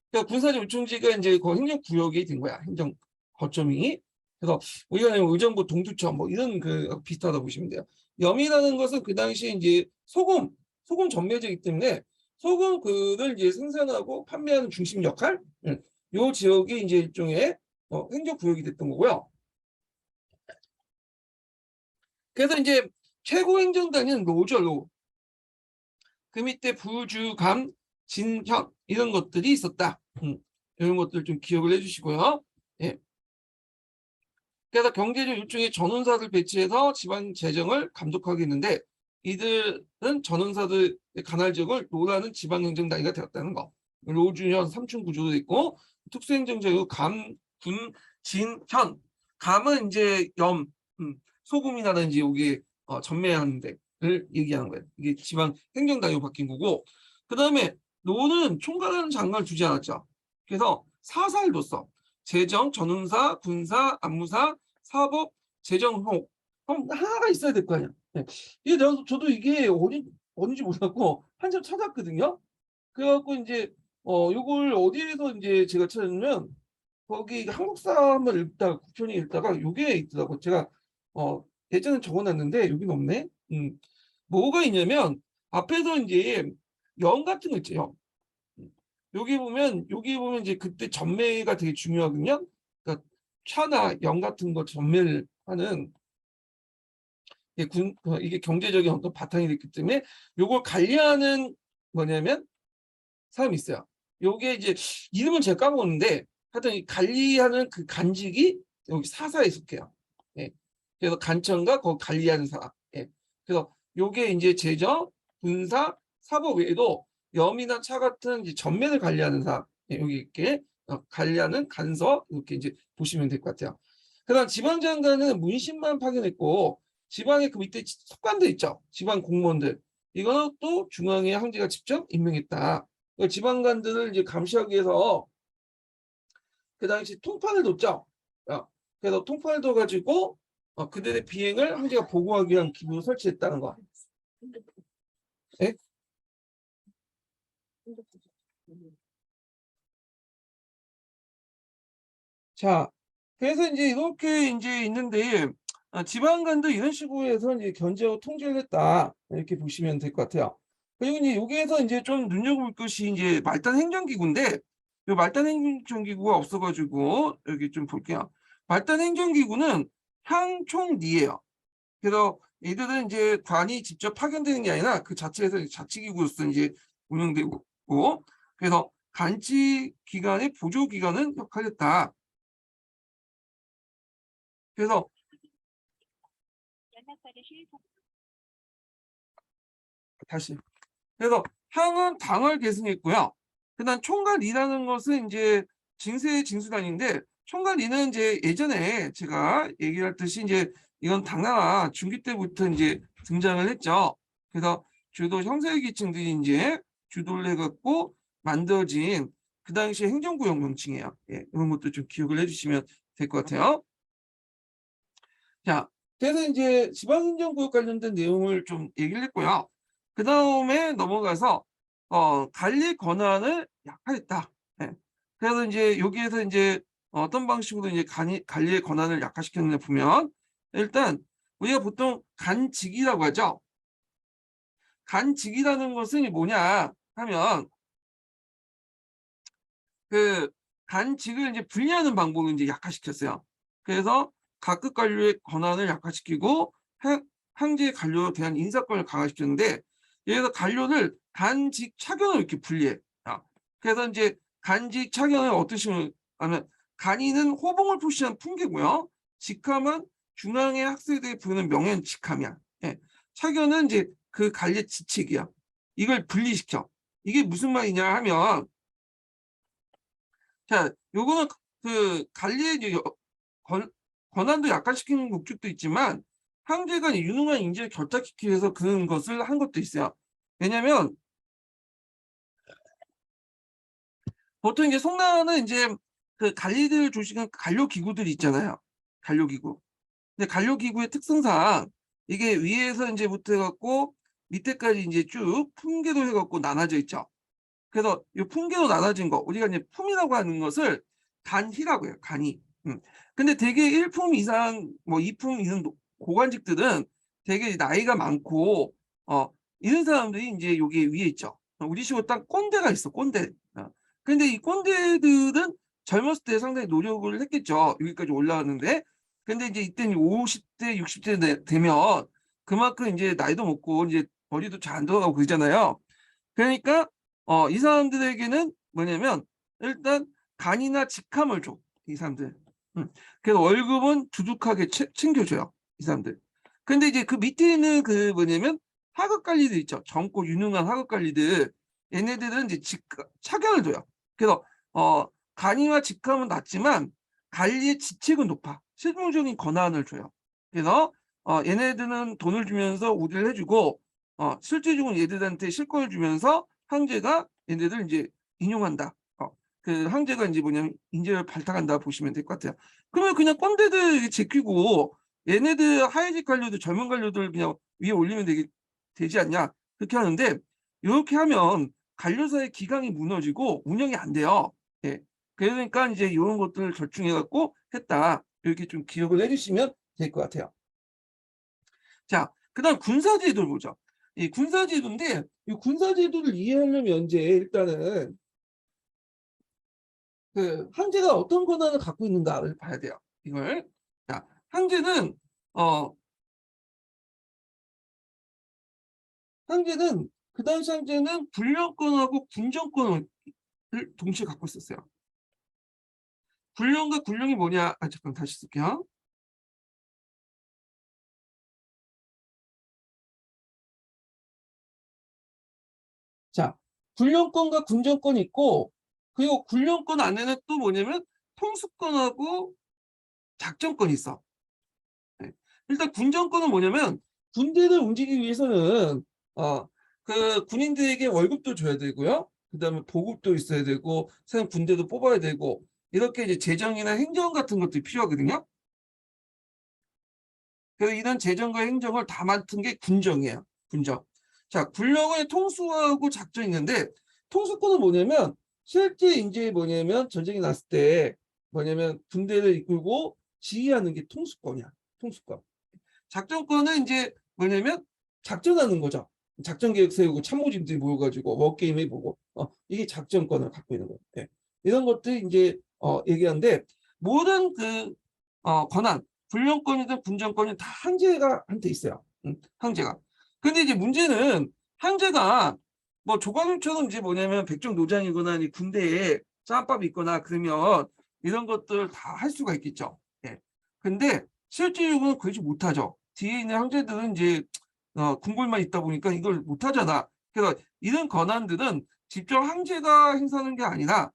그러니까 군사적 요충지가 이제 그 행정구역이 된 거야. 행정 거점이. 그래서 우리가 의정부, 동두천 뭐 이런 그 비슷하다 보시면 돼요. 염이라는 것은 그 당시에 이제 소금 전매제이기 때문에 소금을 이제 생산하고 판매하는 중심 역할, 요 지역이 이제 일종의 행정구역이 됐던 거고요. 그래서 이제 최고 행정단위는 로죠, 로. 그 밑에 부주, 감, 진, 현 이런 것들이 있었다. 이런 것들 좀 기억을 해주시고요. 예. 그래서 경제적 요청에 전원사들 배치해서 지방 재정을 감독하게 했는데, 이들은 전원사들의 관할 지역을 로라는 지방행정단위가 되었다는 거. 로주현 삼층 구조도 있고, 특수행정제도 감, 군, 진, 현. 감은 이제 염, 소금이라든지 여기 전매하는 데를 얘기하는 거예요. 이게 지방 행정단위로 바뀐 거고, 그 다음에 로는 총괄하는 장관을 두지 않았죠. 그래서 사사를 뒀어. 재정, 전운사, 군사, 안무사, 사법, 재정호. 그럼 하나가 있어야 될 거 아니야. 네. 이게 저도 이게 어딘지 몰랐고 한참 찾았거든요. 그래갖고 이제 요걸 어디에서 이제 제가 찾았냐면 거기 한국사 한번 읽다가 국편이 읽다가 요게 있더라고. 제가 예전에 적어놨는데 여긴 없네. 뭐가 있냐면 앞에서 이제 영 같은 거 있죠. 영. 여기 보면 이제 그때 전매가 되게 중요하거든요. 그러니까 차나 영 같은 거 전매를 하는 이게 경제적인 어떤 바탕이 됐기 때문에 요걸 관리하는 뭐냐면 사람이 있어요. 요게 이제 이름은 제가 까먹었는데 하여튼 이 관리하는 그 간직이 여기 사사에 속해요. 예. 그래서 간청과 거기 관리하는 사람. 예. 그래서 요게 이제 재정, 군사, 사법 외에도 염이나 차 같은 이제 전면을 관리하는 사람. 예. 여기 이렇게 관리하는 간서 이렇게 이제 보시면 될 것 같아요. 그다음 지방장관은 문신만 파견했고 지방에 그 밑에 속관들 있죠. 지방 공무원들. 이거는 또 중앙의 황제가 직접 임명했다. 지방관들을 이제 감시하기 위해서 그 당시 통판을 뒀죠. 그래서 통판을 둬가지고 그들의 비행을 황제가 보고하기 위한 기구를 설치했다는 거. 네? 자, 그래서 이제 이렇게 이제 있는데 지방관도 이런 식으로 해서 이제 견제하고 통제를 했다 이렇게 보시면 될 것 같아요. 그리고 이제 여기에서 이제 좀 눈여겨볼 것이 이제 말단 행정기구인데 이 말단 행정기구가 없어가지고 여기 좀 볼게요. 말단 행정기구는 향총리예요. 그래서 이들은 이제 관이 직접 파견되는 게 아니라 그 자체에서 자치기구로서 이제 운영되고 그래서 간치 기관의 보조 기관은 역할을 했다. 그래서 다시 그래서 향은 당을 계승했고요. 그다음 총괄이라는 것은 이제 징세의 징수단인데 총괄이는 이제 예전에 제가 얘기했듯이 이제 이건 당나라 중기 때부터 이제 등장을 했죠. 그래서 주도 형사기층들이 이제 주도를 해갖고 만들어진 그 당시 행정구역 명칭이에요. 예, 이런 것도 좀 기억을 해주시면 될 것 같아요. 자, 그래서 이제 지방행정구역 관련된 내용을 좀 얘기를 했고요. 그 다음에 넘어가서 관리 권한을 약화했다. 예. 그래서 이제 여기에서 이제 어떤 방식으로 이제 관리의 권한을 약화시켰느냐 보면 일단 우리가 보통 간직이라고 하죠. 간직이라는 것은 뭐냐 하면 그 간직을 이제 분리하는 방법을 이제 약화시켰어요. 그래서 각급 관료의 권한을 약화시키고 황제의 관료에 대한 인사권을 강화시켰는데 여기서 관료를 간직 차견을 이렇게 분리해. 그래서 이제 간직 차견을 어떤 식으로 하면 간이는 호봉을 표시한 풍기고요. 직함은 중앙의 학생들이 부르는 명예는 직함이야. 예. 차견은 이제 그 관리 지책이야. 이걸 분리시켜. 이게 무슨 말이냐 하면 자, 요거는 그 관리의 권한도 약화시키는 목적도 있지만 황제가 유능한 인재를 결탁시키기 위해서 그런 것을 한 것도 있어요. 왜냐하면 보통 이제 송나라는 이제 그 관리들을 조직한 관료 기구들이 있잖아요. 관료 기구. 근데 관료 기구의 특성상 이게 위에서 이제부터 해갖고 밑에까지 이제 쭉 품계도 해갖고 나눠져 있죠. 그래서 이 품계로 나눠진 거 우리가 이제 품이라고 하는 것을 간희라고 해요. 간희. 근데 대개 1품 이상 뭐 2품 이상 고관직들은 되게 나이가 많고 이런 사람들이 이제 여기 위에 있죠. 우리 식으로 딱 꼰대가 있어. 꼰대. 근데 이 꼰대들은 젊었을 때 상당히 노력을 했겠죠. 여기까지 올라왔는데 근데 이제 이때는 50대 60대 되면 그만큼 이제 나이도 먹고 이제 머리도 잘 안 돌아가고 그러잖아요. 그러니까 이 사람들에게는 뭐냐면 일단 간이나 직함을 줘. 이 사람들. 그래서 월급은 두둑하게 챙겨줘요. 이 사람들. 근데 이제 그 밑에 있는 그 뭐냐면 하급 관리들 있죠. 젊고 유능한 하급 관리들. 얘네들은 이제 차견을 줘요. 그래서 간이와 직함은 낮지만 관리의 지책은 높아. 실무적인 권한을 줘요. 그래서 얘네들은 돈을 주면서 우대를 해주고 실질적으로 얘들한테 실권을 주면서 황제가 얘네들 이제 인용한다. 그 황제가 이제 뭐냐면 인재를 발탁한다 보시면 될 것 같아요. 그러면 그냥 꼰대들 제끼고 얘네들 하위직 관료들 젊은 관료들 그냥 위에 올리면 되지 않냐 그렇게 하는데 이렇게 하면 관료사의 기강이 무너지고 운영이 안 돼요. 예. 그러니까 이제 이런 것들을 절충해 갖고 했다. 이렇게 좀 기억을 해주시면 될 것 같아요. 자, 그다음 군사제도를 보죠. 이 군사제도인데 이 군사제도를 이해하려면 이제 일단은 그 황제가 어떤 권한을 갖고 있는가를 봐야 돼요. 이걸. 자, 황제는 어 황제는 그 당시 황제는 군령권하고 군정권을 동시에 갖고 있었어요. 군령과 군령이 뭐냐? 아 잠깐 다시 쓸게요. 자, 군령권과 군정권이 있고 그리고 군령권 안에는 또 뭐냐면 통수권하고 작전권이 있어. 네. 일단 군정권은 뭐냐면 군대를 움직이기 위해서는 그 군인들에게 월급도 줘야 되고요. 그다음에 보급도 있어야 되고 새 군대도 뽑아야 되고 이렇게 이제 재정이나 행정 같은 것들이 필요하거든요. 그래서 이런 재정과 행정을 다 맡은 게 군정이에요. 군정. 자, 군령의 통수하고 작전이 있는데 통수권은 뭐냐면 실제 이제 뭐냐면 전쟁이 났을 때 뭐냐면 군대를 이끌고 지휘하는 게 통수권이야. 통수권. 작전권은 이제 뭐냐면 작전하는 거죠. 작전 계획 세우고 참모진들이 모여가지고 워게임 해보고 이게 작전권을 갖고 있는 거예요. 네. 이런 것들이 이제 얘기하는데 모든 그 권한 군령권이든 군정권이 다 황제가 한테 있어요. 황제가. 근데 이제 문제는 황제가 뭐 조광조처럼 이제 뭐냐면 백정노장이거나 군대에 짬밥이 있거나 그러면 이런 것들 다 할 수가 있겠죠. 네. 근데 실질적으로는 그러지 못하죠. 뒤에 있는 황제들은 이제 궁궐만 있다 보니까 이걸 못하잖아. 그래서 이런 권한들은 직접 황제가 행사하는 게 아니라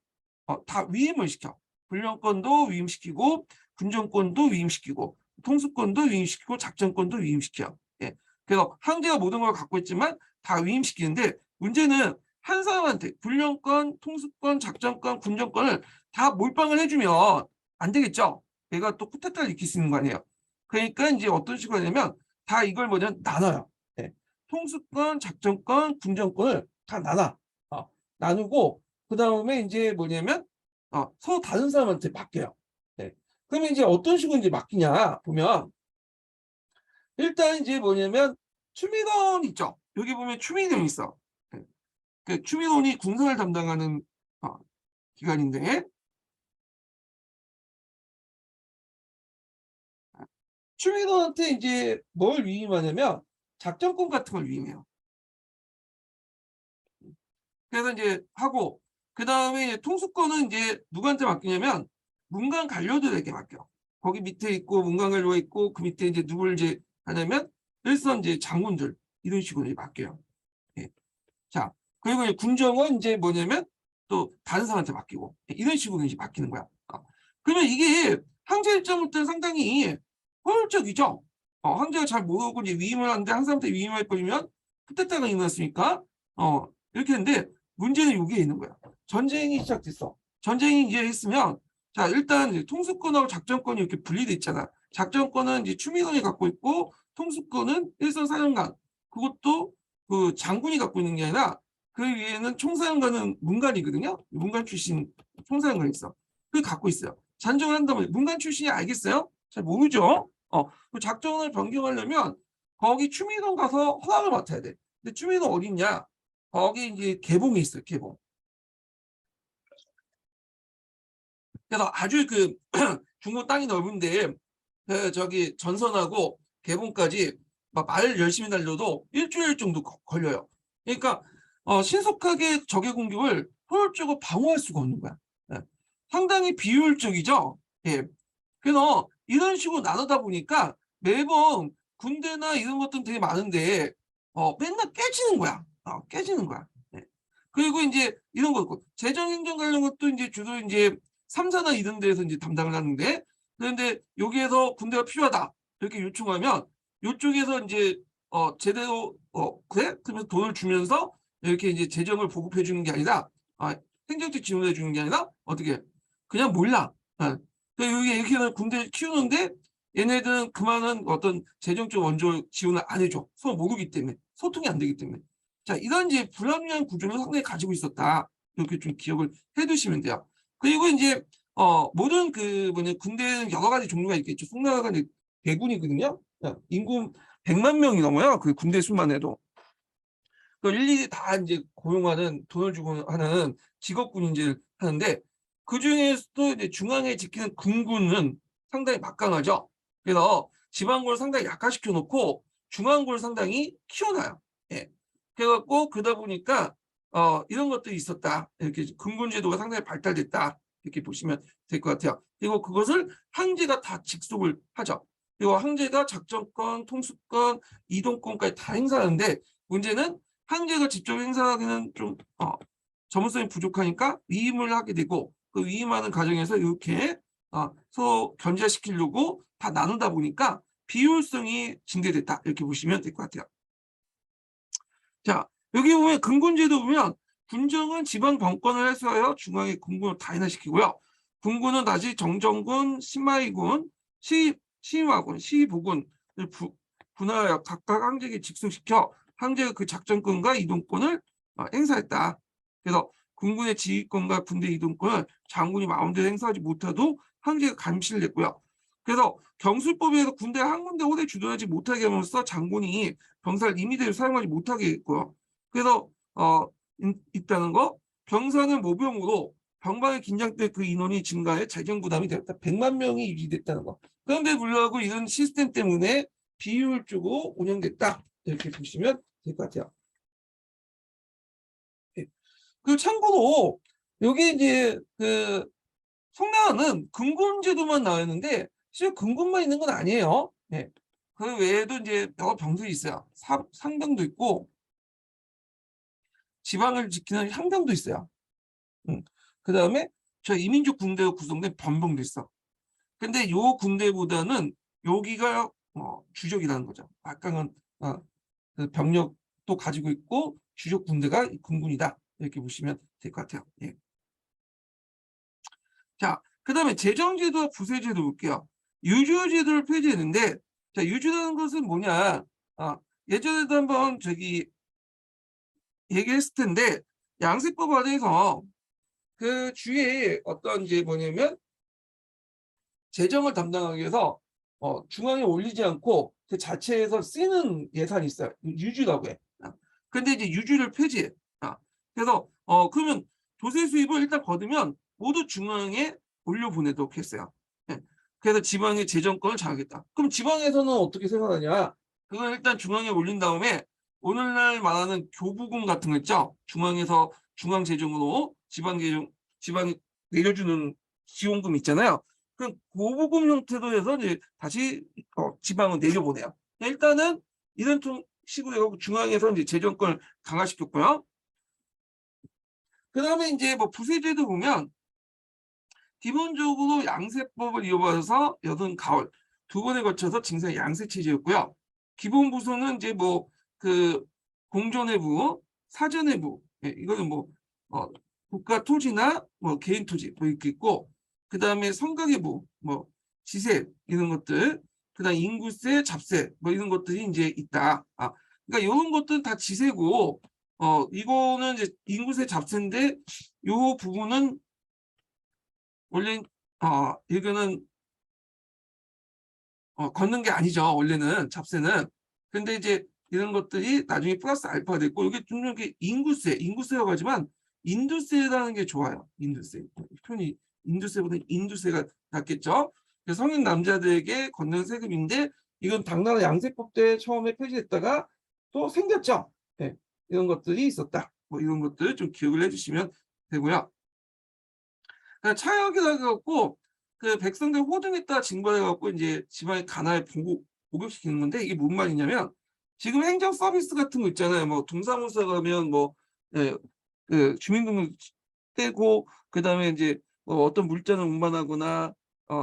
다 위임을 시켜. 군령권도 위임시키고 군정권도 위임시키고 통수권도 위임시키고 작전권도 위임시켜. 예. 그래서 황제가 모든 걸 갖고 있지만 다 위임시키는데 문제는 한 사람한테 군령권, 통수권, 작전권, 군정권을 다 몰빵을 해주면 안 되겠죠. 얘가 또 쿠데타를 일으킬 수 있는 거 아니에요. 그러니까 이제 어떤 식으로 하냐면 다 이걸 뭐냐 나눠요. 예. 통수권, 작전권, 군정권을 다 나누고 그 다음에 이제 뭐냐면 서로 다른 사람한테 맡겨요. 네. 그러면 이제 어떤 식으로 이제 맡기냐 보면 일단 이제 뭐냐면 추민원 있죠. 여기 보면 추민원이 있어. 네. 그 추민원이 군사를 담당하는 기관인데 추민원한테 이제 뭘 위임하냐면 작전권 같은 걸 위임해요. 그래서 이제 하고 그 다음에 통수권은 이제 누구한테 맡기냐면 문관 관료들에게 맡겨. 거기 밑에 있고 문관 관료가 있고 그 밑에 이제 누굴 이제 하냐면 일선 이제 장군들 이런 식으로 이제 맡겨요. 예. 자 그리고 이제 군정은 이제 뭐냐면 또 다른 사람한테 맡기고 이런 식으로 이제 맡기는 거야. 그러면 이게 황제 입장부터 상당히 효율적이죠. 황제가 잘 모르고 이제 위임을 하는데 한 사람한테 위임할 거면 쿠데타가 일어났으니까 이렇게 했는데 문제는 여기에 있는 거야. 전쟁이 시작됐어. 전쟁이 이제 했으면 자 일단 이제 통수권하고 작전권이 이렇게 분리돼 있잖아. 작전권은 이제 추미선이 갖고 있고 통수권은 일선 사령관 그것도 그 장군이 갖고 있는 게 아니라 그 위에는 총사령관은 문관이거든요. 문관 출신 총사령관이 있어. 그걸 갖고 있어요. 잔정을 한다면 문관 출신이 알겠어요? 잘 모르죠. 그 작전을 변경하려면 거기 추미선 가서 허락을 맡아야 돼. 근데 추미선 어디 있냐? 거기 이제 개봉이 있어요. 개봉. 그래서 아주 그 중국 땅이 넓은데 그 저기 전선하고 개봉까지 막 말 열심히 날려도 일주일 정도 걸려요. 그러니까 신속하게 적의 공격을 효율적으로 방어할 수가 없는 거야. 예. 상당히 비효율적이죠. 예. 그래서 이런 식으로 나누다 보니까 매번 군대나 이런 것들은 되게 많은데 맨날 깨지는 거야. 깨지는 거야. 예. 그리고 이제 이런 거 있고 재정행정 관련 것도 이제 주로 이제 3사나 이런 데에서 이제 담당을 하는데 그런데 여기에서 군대가 필요하다 이렇게 요청하면 이쪽에서 이제 제대로 그래? 그러면서 돈을 주면서 이렇게 이제 재정을 보급해 주는 게 아니라 행정적 지원해 주는 게 아니라 어떻게 그냥 몰라. 여기 이렇게 군대를 키우는데 얘네들은 그만한 어떤 재정적 원조 지원을 안 해줘. 서로 모르기 때문에 소통이 안 되기 때문에. 자, 이런 이제 불합리한 구조를 상당히 가지고 있었다. 이렇게 좀 기억을 해두시면 돼요. 그리고 이제 모든 그 뭐냐 군대는 여러 가지 종류가 있겠죠. 송나라가 이제 대군이거든요. 인구 100만 명이 넘어요. 그 군대 수만 해도. 그 일일이 다 이제 고용하는 돈을 주고 하는 직업군인제를 하는데 그 중에서도 이제 중앙에 지키는 군군은 상당히 막강하죠. 그래서 지방군을 상당히 약화시켜 놓고 중앙군을 상당히 키워놔요. 예. 그래갖고 그러다 보니까 이런 것들이 있었다. 이렇게 군군제도가 상당히 발달됐다. 이렇게 보시면 될 것 같아요. 그리고 그것을 황제가 다 직속을 하죠. 그리고 황제가 작전권, 통수권, 이동권까지 다 행사하는데 문제는 황제가 직접 행사하기는 좀 전문성이 부족하니까 위임을 하게 되고 그 위임하는 과정에서 이렇게 서로 견제시키려고 다 나누다 보니까 비효율성이 증대됐다. 이렇게 보시면 될 것 같아요. 자, 여기 보면 근군제도 보면 군정은 지방 번권을 해소하여 중앙의 군군을 다인화시키고요. 군군은 다시 정정군, 신마이군, 시마군, 시보군을 분할하여 각각 황제에게 직속시켜 황제가 그 작전권과 이동권을 행사했다. 그래서 군군의 지휘권과 군대 이동권을 장군이 마음대로 행사하지 못해도 황제가 감시를 했고요. 그래서 경술법에서 군대가 한 군데 오래 주둔하지 못하게 함으로써 장군이 병사를 임의대로 사용하지 못하게 했고요. 그래서 있다는 거. 병사는 모병으로 병방의 긴장 때 그 인원이 증가해 재정 부담이 됐다. 100만 명이 유지됐다는 거. 그런데 불구하고 이런 시스템 때문에 비효율적으로 운영됐다. 이렇게 보시면 될 것 같아요. 네. 그 참고로 여기 이제 그 송나라는 근군제도만 나왔는데 실제 근군만 있는 건 아니에요. 네. 그 외에도 이제 여러 병들이 있어요. 상병도 있고 지방을 지키는 향병도 있어요. 그 다음에 저 이민족 군대가 구성된 변병도 있어. 근데 요 군대보다는 여기가 주적이라는 거죠. 막강한 그 병력도 가지고 있고 주적 군대가 군군이다. 이렇게 보시면 될 것 같아요. 예. 자, 그 다음에 재정제도와 부세제도 볼게요. 유주제도를 폐지했는데, 자, 유주라는 것은 뭐냐? 예전에도 한번 얘기했을 텐데, 양세법 안에서 그 주에 어떤 이제 뭐냐면, 재정을 담당하기 위해서 중앙에 올리지 않고 그 자체에서 쓰는 예산이 있어요. 유주라고 해. 근데 이제 유주를 폐지해. 그래서 그러면 조세 수입을 일단 거두면 모두 중앙에 올려보내도록 했어요. 네. 그래서 지방의 재정권을 장악했다. 그럼 지방에서는 어떻게 생각하냐? 그걸 일단 중앙에 올린 다음에 오늘날 말하는 교부금 같은 거 있죠? 중앙에서 중앙 재정으로 지방에 내려주는 지원금 있잖아요. 그 보부금 형태로 해서 이제 다시 지방을 내려보내요. 일단은 이런 식으로 해서 중앙에서 이제 재정권을 강화시켰고요. 그 다음에 이제 뭐 부세제도 보면 기본적으로 양세법을 이어받아서 여든 가을 두 번에 거쳐서 징사 양세체제였고요. 기본 부서는 이제 뭐 그 공존회부, 사전회부, 이거는 뭐 국가 토지나 뭐 개인 토지 뭐 이렇게 있고, 그 다음에 성곽회부, 뭐 지세 이런 것들, 그 다음 인구세, 잡세 뭐 이런 것들이 이제 있다. 그러니까 이런 것들은 다 지세고, 이거는 이제 인구세, 잡세인데 요 부분은 원래 이거는 걷는 게 아니죠. 원래는 잡세는. 근데 이제 이런 것들이 나중에 플러스 알파가 됐고, 이게 좀 이렇게 인구세라고 하지만 인두세라는 게 좋아요. 인두세. 표현이 인두세보다 인두세가 낫겠죠. 성인 남자들에게 걷는 세금인데 이건 당나라 양세법 때 처음에 폐지됐다가 또 생겼죠. 네, 이런 것들이 있었다. 뭐 이런 것들 좀 기억을 해주시면 되고요. 차역이라 갖고 그 백성들 호등했다 징벌해 갖고 이제 지방의 가나에 보급시키는 건데, 이게 뭔 말이냐면 지금 행정 서비스 같은 거 있잖아요. 뭐 동사무소 가면 뭐 그 주민등록 떼고 그다음에 이제 뭐 어떤 물자를 운반하거나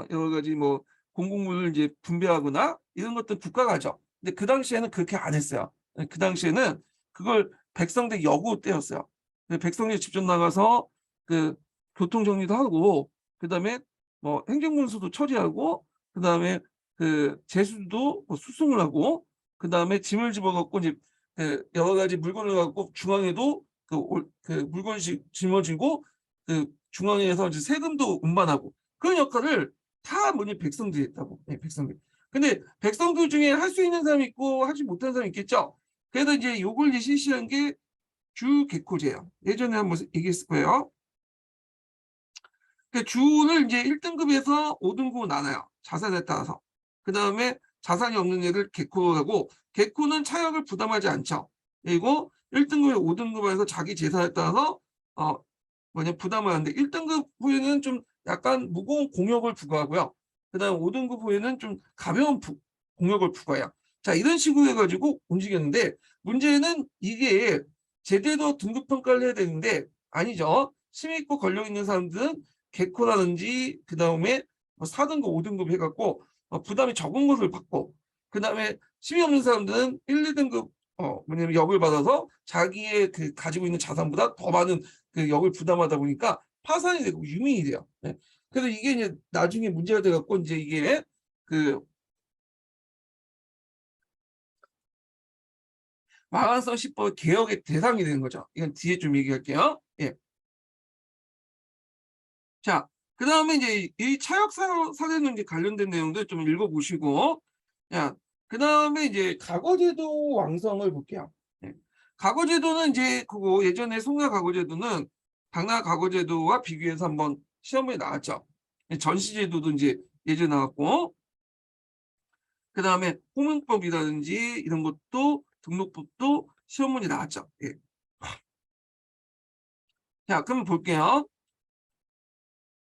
여러 가지 뭐 공공물을 이제 분배하거나 이런 것들 국가가 하죠. 근데 그 당시에는 그렇게 안 했어요. 그 당시에는 그걸 백성들 역으로 떼었어요. 백성들이 직접 나가서 그 교통 정리도 하고 그다음에 뭐 행정문서도 처리하고 그다음에 그 제수도 뭐 수송을 하고 그다음에 짐을 집어갖고 이제 그 여러 가지 물건을 갖고 중앙에도 그 물건씩 짊어지고 그 중앙에서 이제 세금도 운반하고 그런 역할을 다 뭐니 백성들이 했다고. 네, 백성들. 근데 백성들 중에 할 수 있는 사람이 있고 하지 못하는 사람이 있겠죠. 그래서 이제 요걸 이제 실시한 게 주개코제예요. 예전에 한번 얘기했을 거예요. 그 주를 이제 1등급에서 5등급으로 나눠요. 자산에 따라서. 그 다음에 자산이 없는 애를 개코하고 개코는 차역을 부담하지 않죠. 그리고 1등급에 5등급에서 자기 재산에 따라서 부담을 하는데 1등급 후에는 좀 약간 무거운 공역을 부과하고요. 그 다음에 5등급 후에는 좀 가벼운 공역을 부과해요. 자, 이런 식으로 해가지고 움직였는데 문제는 이게 제대로 등급평가를 해야 되는데 아니죠. 힘 있고 권력 있는 사람들은 개코라든지 그 다음에 4등급, 5등급 해갖고 부담이 적은 것을 받고 그 다음에 힘이 없는 사람들은 1, 2등급 역을 받아서 자기의 그 가지고 있는 자산보다 더 많은 그 역을 부담하다 보니까 파산이 되고 유민이 돼요. 네. 그래서 이게 이제 나중에 문제가 돼갖고 이제 이게 그 마간성 10법 개혁의 대상이 되는 거죠. 이건 뒤에 좀 얘기할게요. 예. 자, 그 다음에 이제 이 차역 사례는 이제 관련된 내용들 좀 읽어보시고, 야, 그 다음에 이제 과거제도 왕성을 볼게요. 네. 과거제도는 이제 그거 예전에 송나 과거제도는 당나 과거제도와 비교해서 한번 시험에 나왔죠. 전시제도도 이제 예전에 나왔고, 그 다음에 호명법이라든지 이런 것도 등록법도 시험문이 나왔죠. 예. 자, 그럼 볼게요.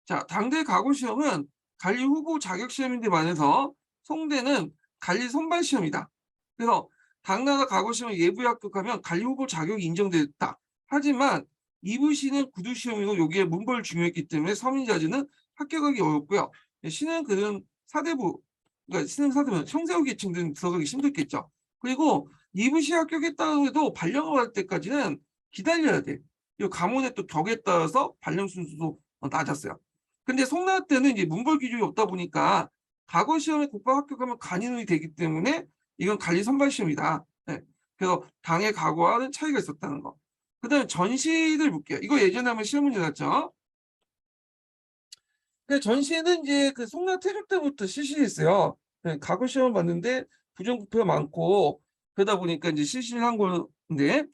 자, 당대 과거 시험은 관리 후보 자격 시험인데 반해서 송대는 관리 선발 시험이다. 그래서 당나라 과거 시험 예부에 합격하면 관리 후보 자격이 인정됐다. 하지만 2부시는 구두 시험이고 여기에 문벌 중요했기 때문에 서민자제는 합격하기 어렵고요. 신은 그는 사대부, 그러니까 신은 사대부 형세후 계층들은 들어가기 힘들겠죠. 그리고 2부시 합격했다고 해도 발령을 받을 때까지는 기다려야 돼. 이 가문의 또 격에 따라서 발령 순수도 낮았어요. 근데 송나라 때는 이제 문벌 기준이 없다 보니까 과거 시험에 국가 합격하면 간인이 되기 때문에 이건 관리 선발 시험이다. 네. 그래서 당의 과거와는 차이가 있었다는 거. 그다음에 전시를 볼게요. 이거 예전에 한번 시험 문제 났죠. 근데 전시는 이제 그 송나라 태조 때부터 실시했어요. 네, 과거 시험 봤는데 부정부패가 많고 그러다 보니까 이제 실시를 한 건데,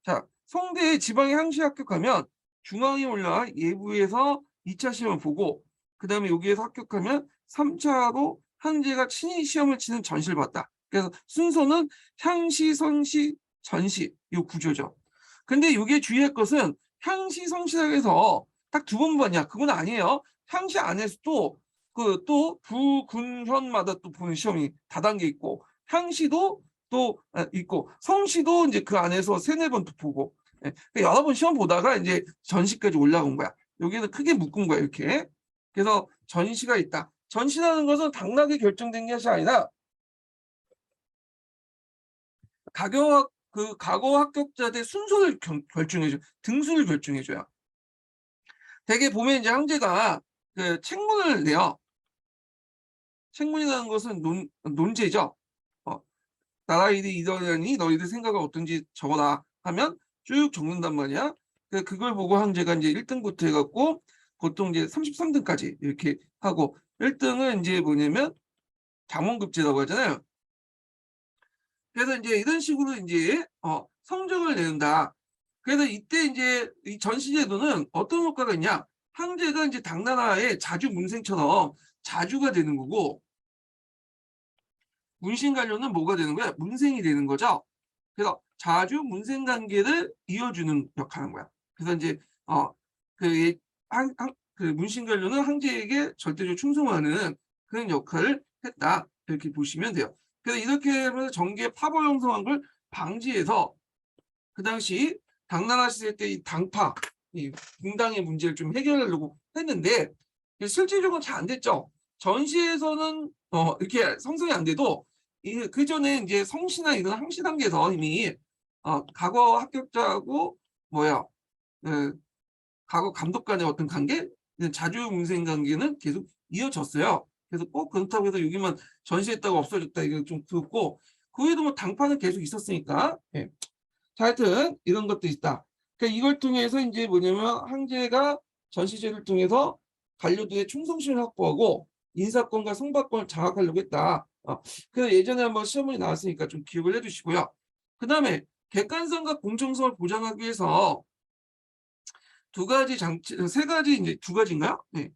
자, 송대 지방에 항시 합격하면 중앙에 올라 예부에서 2차 시험을 보고 그다음에 여기에서 합격하면 3차로 항제가 친히 시험을 치는 전시를 봤다. 그래서 순서는 향시, 성시, 전시 이 구조죠. 근데 이게 주의할 것은 향시, 성시라고 해서 딱 두 번 봤냐? 그건 아니에요. 향시 안에서도 그 또 부군현마다 또 보는 시험이 다단계 있고 향시도 또 있고 성시도 이제 그 안에서 세네 번 또 보고 여러 번 시험 보다가 이제 전시까지 올라온 거야. 여기는 크게 묶은 거야 이렇게. 그래서 전시가 있다. 전시라는 것은 당락이 결정된 것이 아니라 과거 합격자들의 순서를 결정해줘. 등수를 결정해줘요. 대개 보면 이제 항제가 그 책문을 내요. 책문이라는 것은 논제죠. 나라일이 이러려니 너희들 생각은 어떤지 적어라 하면 쭉 적는단 말이야. 그걸 보고 항제가 이제 1등부터 해갖고 보통 이제 33등까지 이렇게 하고 1등은 이제 뭐냐면 당원급제라고 하잖아요. 그래서 이제 이런 식으로 이제 성적을 내는다. 그래서 이때 이제 이 전시제도는 어떤 효과가 있냐? 항제가 이제 당나라의 자주 문생처럼 자주가 되는 거고 문신관료는 뭐가 되는 거야? 문생이 되는 거죠. 그래서 자주 문생 관계를 이어주는 역할을 하는 거야. 그래서 이제 그, 그 문신관료는 항제에게 절대적으로 충성하는 그런 역할을 했다. 이렇게 보시면 돼요. 그래서 이렇게 하면서 정계 파벌 형성한 걸 방지해서 그 당시 당나라 시대 때 이 당파, 이 붕당의 문제를 좀 해결하려고 했는데 실질적으로 잘 안 됐죠. 전시에서는 이렇게 성성이 안 돼도 그 전에 이제 성시나 이런 항시 단계에서 이미 과거 합격자하고 그 과거 감독 간의 어떤 관계, 자주문생 관계는 계속 이어졌어요. 그래서 꼭 그렇다고 해서 여기만 전시했다가 없어졌다 이건 좀 그렇고 그 외에도 뭐 당파는 계속 있었으니까. 예. 자, 하여튼 이런 것도 있다. 그러니까 이걸 통해서 이제 뭐냐면 황제가 전시제를 통해서 관료들의 충성심을 확보하고 인사권과 성박권을 장악하려고 했다. 그래서 예전에 한번 시험문이 나왔으니까 좀 기억을 해두시고요. 그 다음에 객관성과 공정성을 보장하기 위해서 두 가지 장치, 세 가지 이제 두 가지인가요? 네.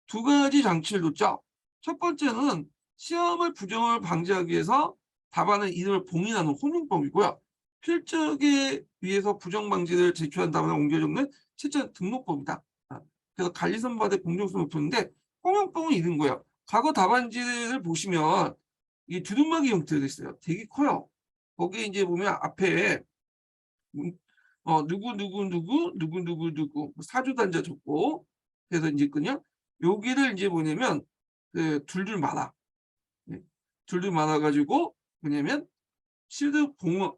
두 가지 장치를 놓죠. 첫 번째는 시험을 부정을 방지하기 위해서 답안의 이름을 봉인하는 호명법이고요. 필적에 의해서 부정 방지를 제출한 답안을 옮겨 적는 채점 등록법이다. 그래서 관리선발의 공정성을 높였는데 호명법은 이런 거예요. 과거 답안지를 보시면 이 두루마기 형태로 있어요. 되게 커요. 거기에 이제 보면 앞에 누구 사주 단자 적고 그래서 이제 그냥 여기를 이제 뭐냐면 그 둘둘 말아. 네. 둘둘 말아가지고 뭐냐면 시드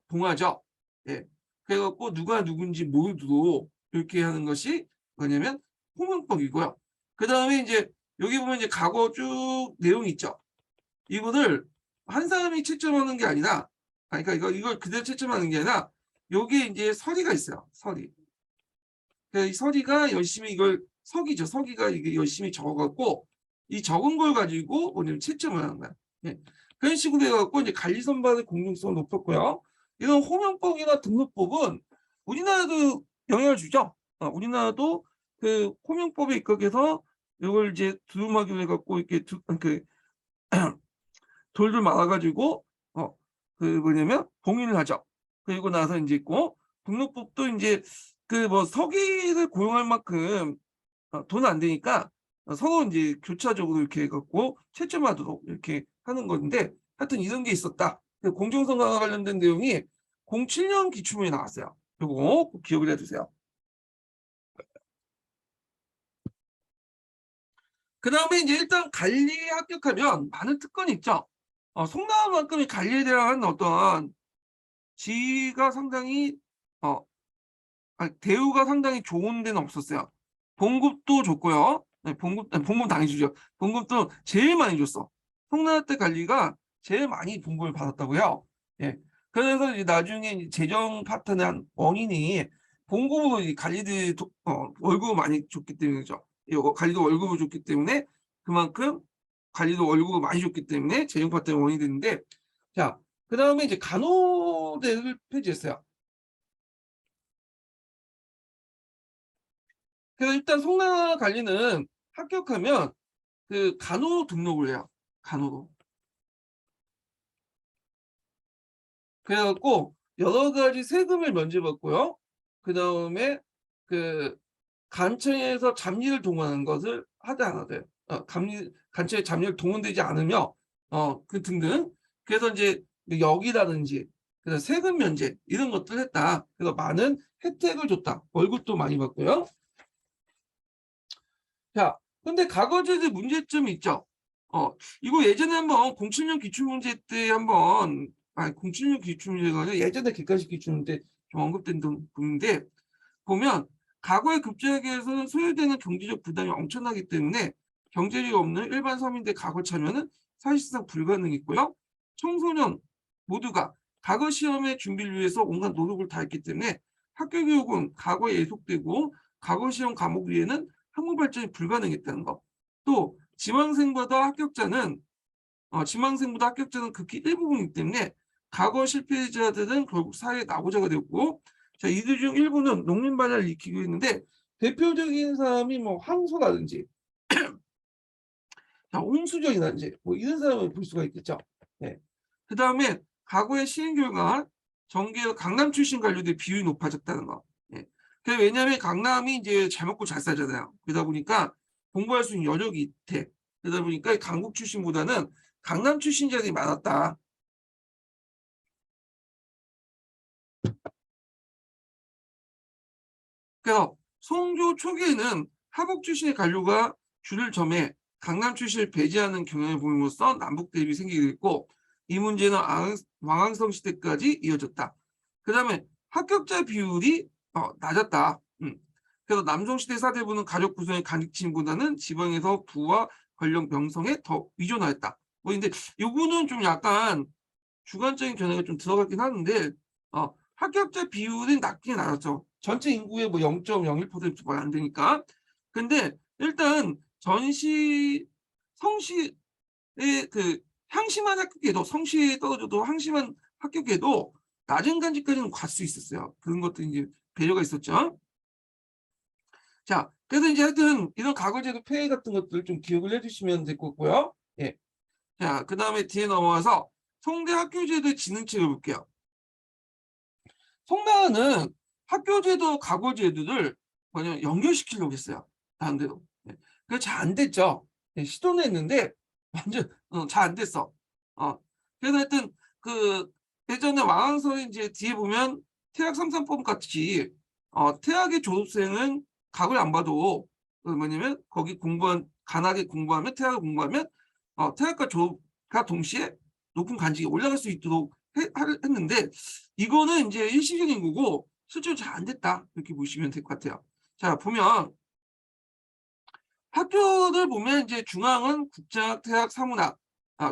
봉화죠. 예. 그래갖고 누가 누군지 모르도록 이렇게 하는 것이 뭐냐면 호명법이고요. 그 다음에 이제 여기 보면 이제 과거 쭉 내용이 있죠. 이거를 한 사람이 채점하는 게 아니라, 그러니까 이걸 그대로 채점하는 게 아니라 여기에 이제 서리가 있어요. 서리. 그러니까 이 서리가 열심히 이걸 서기죠. 서기가 이게 열심히 적어갖고 이 적은 걸 가지고 뭐냐면 채점을 하는 거야. 예. 그런 식으로 해갖고 이제 관리선발의 공정성을 높였고요. 이런 호명법이나 등록법은 우리나라도 영향을 주죠. 우리나라도 그 호명법에 입각해서 이걸 이제 두루마기로 해갖고 이렇게 돌들 말아가지고 그 뭐냐면 봉인을 하죠. 그리고 나서 이제 있고 등록법도 이제 그 뭐 서기를 고용할 만큼 돈 안 되니까 서로 이제 교차적으로 이렇게 해갖고 채점하도록 이렇게 하는 건데 하여튼 이런 게 있었다. 공정성과 관련된 내용이 07년 기출문에 나왔어요. 이거 꼭 기억을 해두세요. 그 다음에 이제 일단 관리에 합격하면 많은 특권이 있죠. 송나라만큼의 관리에 대한 어떤 지위가 상당히 대우가 상당히 좋은 데는 없었어요. 봉급도 줬고요. 네, 봉급 당연히 주죠. 봉급도 제일 많이 줬어. 송나라 때 관리가 제일 많이 봉급을 받았다고요. 예. 그래서 이제 나중에 이제 재정 파탄의 한 원인이 봉급으로 이 관리들 월급을 많이 줬기 때문이죠. 관리도 월급을 줬기 때문에 그만큼 관리도 월급을 많이 줬기 때문에 재정 파탄의 원인이 됐는데, 자, 그 다음에 이제 간호대를 폐지했어요. 그래서 일단 송나라 관리는 합격하면 그 간호 등록을 해요. 간호로. 그래갖고 여러 가지 세금을 면제받고요. 그 다음에 그 간청에서 잡리를 동원하는 것을 하지 않아도 간청에 잡리를 동원되지 않으며 그 등등. 그래서 이제 역이라든지 그래서 세금 면제 이런 것들 했다. 그래서 많은 혜택을 줬다. 월급도 많이 받고요. 자, 근데 과거제도 문제점이 있죠. 이거 예전에 한번 07년 기출문제 때 한번, 07년 기출문제가 아니라 예전에 객관식 기출문제 좀 언급된 부분인데, 보면 과거의 급제학에서는 소요되는 경제적 부담이 엄청나기 때문에 경제력이 없는 일반 서민들의 과거 참여는 사실상 불가능했고요. 청소년 모두가 과거 시험의 준비를 위해서 온갖 노력을 다했기 때문에 학교 교육은 과거에 예속되고 과거 시험 과목 위에는 학문 발전이 불가능했다는 것. 또 지망생보다 합격자는 극히 일부분이기 때문에 과거 실패자들은 결국 사회의 나고자가 되었고, 자, 이들 중 일부는 농민 반열을 일으키고 있는데 대표적인 사람이 뭐 황소라든지 홍수정이라든지 뭐 이런 사람을 볼 수가 있겠죠. 네. 그 다음에 과거의 시행 결과 정계의 강남 출신 관료들의 비율이 높아졌다는 거. 네. 왜냐하면 강남이 이제 잘 먹고 잘 살잖아요. 그러다 보니까 공부할 수 있는 여력이 있대. 그러다 보니까 강북 출신보다는 강남 출신자들이 많았다. 그래서 성조 초기에는 하북 출신의 관료가 줄을 점해 강남 출신을 배제하는 경향을 보임으로써 남북 대립이 생기게 됐고, 이 문제는 왕왕성 시대까지 이어졌다. 그 다음에 합격자 비율이 낮았다. 그래서 남성시대 사대부는 가족 구성의 가르침보다는 지방에서 부와 권력 명성에 더 의존하였다. 뭐 근데 요거는 좀 약간 주관적인 견해가 좀 들어가긴 하는데 합격자 비율은 낮긴 낮았죠. 전체 인구의 뭐 0.01%밖에 안 되니까. 근데 일단 성시의 그 향심한 합격에도 성시에 떨어져도 향심한 합격에도 낮은 간직까지는 갈 수 있었어요. 그런 것도 이제 배려가 있었죠. 자, 그래서 이제 하여튼 이런 과거제도 폐해 같은 것들 좀 기억을 해주시면 될 것 같고요. 예. 자, 그 다음에 뒤에 넘어가서 송대 학교제도의 진흥책을 볼게요. 송나라는 학교제도, 과거제도를 뭐냐면 연결시키려고 했어요. 나름대로. 네. 그게 잘 안 됐죠. 네, 시도는 했는데 완전 잘 안 됐어. 그래서 하여튼 그 예전에 왕왕서에 이제 뒤에 보면 태학 삼삼법 같이 태학의 졸업생은 각을 안 봐도 그 뭐냐면 거기 간학에 공부하면 태학을 공부하면 태학과 졸업과 동시에 높은 간직에 올라갈 수 있도록 했는데 이거는 이제 일시적인 거고 실제로 잘 안 됐다 이렇게 보시면 될 것 같아요. 자 보면 학교를 보면 이제 중앙은 국제학, 대학, 사문학,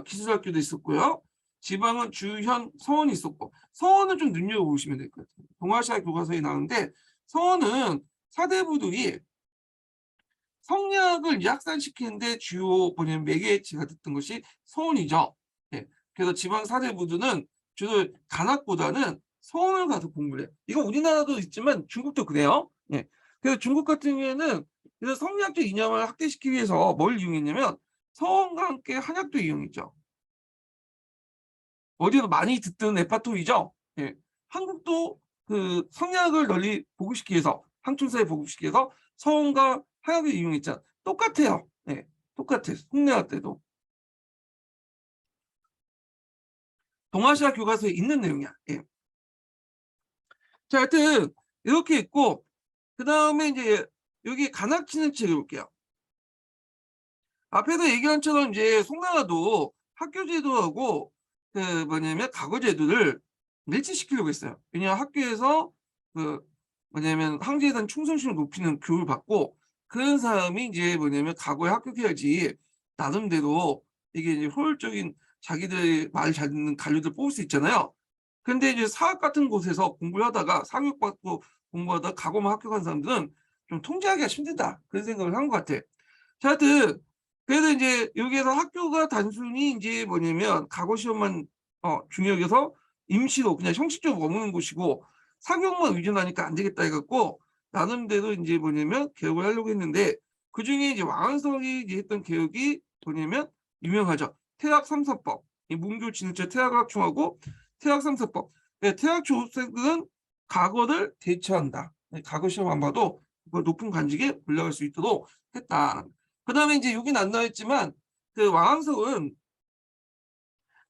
기술학교도 있었고요. 지방은 주현, 서원이 있었고 서원은 좀 눈여겨보시면 될 것 같아요. 동아시아 교과서에 나오는데 서원은 사대부들이 성리학을 약산시키는데 주요 뭐냐면 매개체가 됐던 것이 서원이죠. 예. 그래서 지방 사대부들은 주로 간학보다는 서원을 가서 공부를 해요. 이거 우리나라도 있지만 중국도 그래요. 예. 그래서 중국 같은 경우에는 그래서 성리학적 이념을 확대시키기 위해서 뭘 이용했냐면 서원과 함께 한약도 이용했죠. 어디서 많이 듣던 레파토리죠. 예. 한국도 그 성리학을 널리 보급시키기 위해서 한춘사에 보급시키기 위해서 서원과 한약을 이용했잖아. 똑같아요. 예. 똑같아. 성리학 때도. 동아시아 교과서에 있는 내용이야. 예. 자, 하여튼 이렇게 있고 그 다음에 이제 여기 간학치는 책을 볼게요. 앞에서 얘기한 처럼 이제 송나라도 학교 제도하고 그 뭐냐면 과거 제도를 일치시키려고 했어요. 왜냐하면 학교에서 그 뭐냐면 황제에 대한 충성심을 높이는 교육을 받고 그런 사람이 이제 뭐냐면 과거에 합격해야지 나름대로 이게 이제 효율적인 자기들 말 잘 듣는 관료들 뽑을 수 있잖아요. 근데 이제 사학 같은 곳에서 공부를 하다가 사교육받고 공부하다가 과거만 합격한 사람들은 좀 통제하기가 힘들다. 그런 생각을 한 것 같아. 자, 하여튼 그래서 이제 여기에서 학교가 단순히 이제 뭐냐면 과거 시험만 중요해서 임시로 그냥 형식적으로 머무는 곳이고 사교육만 의존하니까 안 되겠다 해갖고 나름대로 이제 뭐냐면 개혁을 하려고 했는데 그 중에 이제 왕한석이 이제 했던 개혁이 뭐냐면 유명하죠. 태학 삼사법, 문교 진흥체 태학학충하고 태학 삼사법. 네, 태학 졸업생들은 과거를 대처한다. 네, 과거 시험 안 봐도 높은 관직에 올라갈 수 있도록 했다. 그 다음에 이제 여긴 안 나와있지만 그 왕왕석은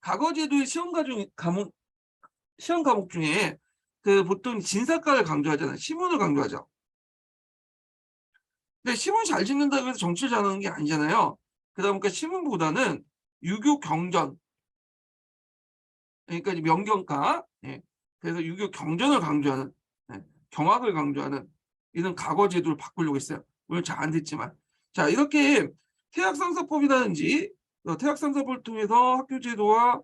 과거제도의 시험 과목 중에 그 보통 진사과를 강조하잖아요. 시문을 강조하죠. 근데 시문 잘 짓는다고 해서 정치를 잘하는 게 아니잖아요. 그러다 보니까 시문보다는 유교 경전, 그러니까 명경과, 예. 그래서 유교 경전을 강조하는, 예. 경학을 강조하는 이런 과거제도를 바꾸려고 했어요. 물론 잘 안 됐지만. 자, 이렇게 태학상사법이라든지 태학상사법을 통해서 학교제도와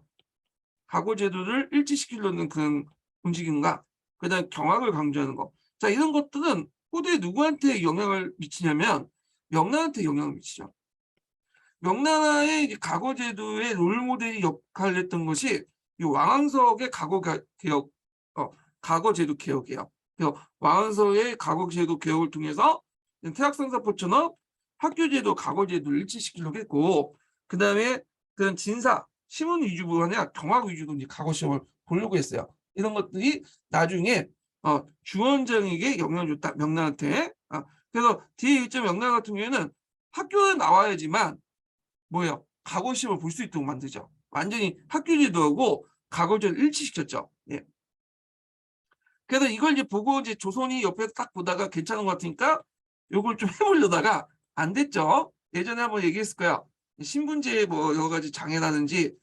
과거제도를 일치시키려는 그런 움직임과 그다음 경학을 강조하는 거. 자, 이런 것들은 후대에 누구한테 영향을 미치냐면 명나라한테 영향을 미치죠. 명나라의 과거제도의 롤모델이 역할을 했던 것이 이 왕왕석의 개혁, 과거제도 개혁이에요. 왕왕석의 과거제도 개혁을 통해서 태학상사법처럼 학교제도, 과거제도를 일치시키려고 했고, 그 다음에 그런 진사, 시문 위주가 아니라 경학 위주로 이제 과거 시험을 보려고 했어요. 이런 것들이 나중에 주원장에게 영향을 줬다. 명나라한테. 그래서 뒤에 있죠. 명나라 같은 경우에는 학교에 나와야지만 뭐예요? 과거 시험을 볼 수 있도록 만들죠. 완전히 학교제도하고 과거제도를 일치시켰죠. 예. 그래서 이걸 이제 보고 이제 조선이 옆에서 딱 보다가 괜찮은 것 같으니까 요걸 좀 해보려다가 안 됐죠. 예전에 한번 얘기했을 거예요. 신분제에 뭐 여러 가지 장애라든지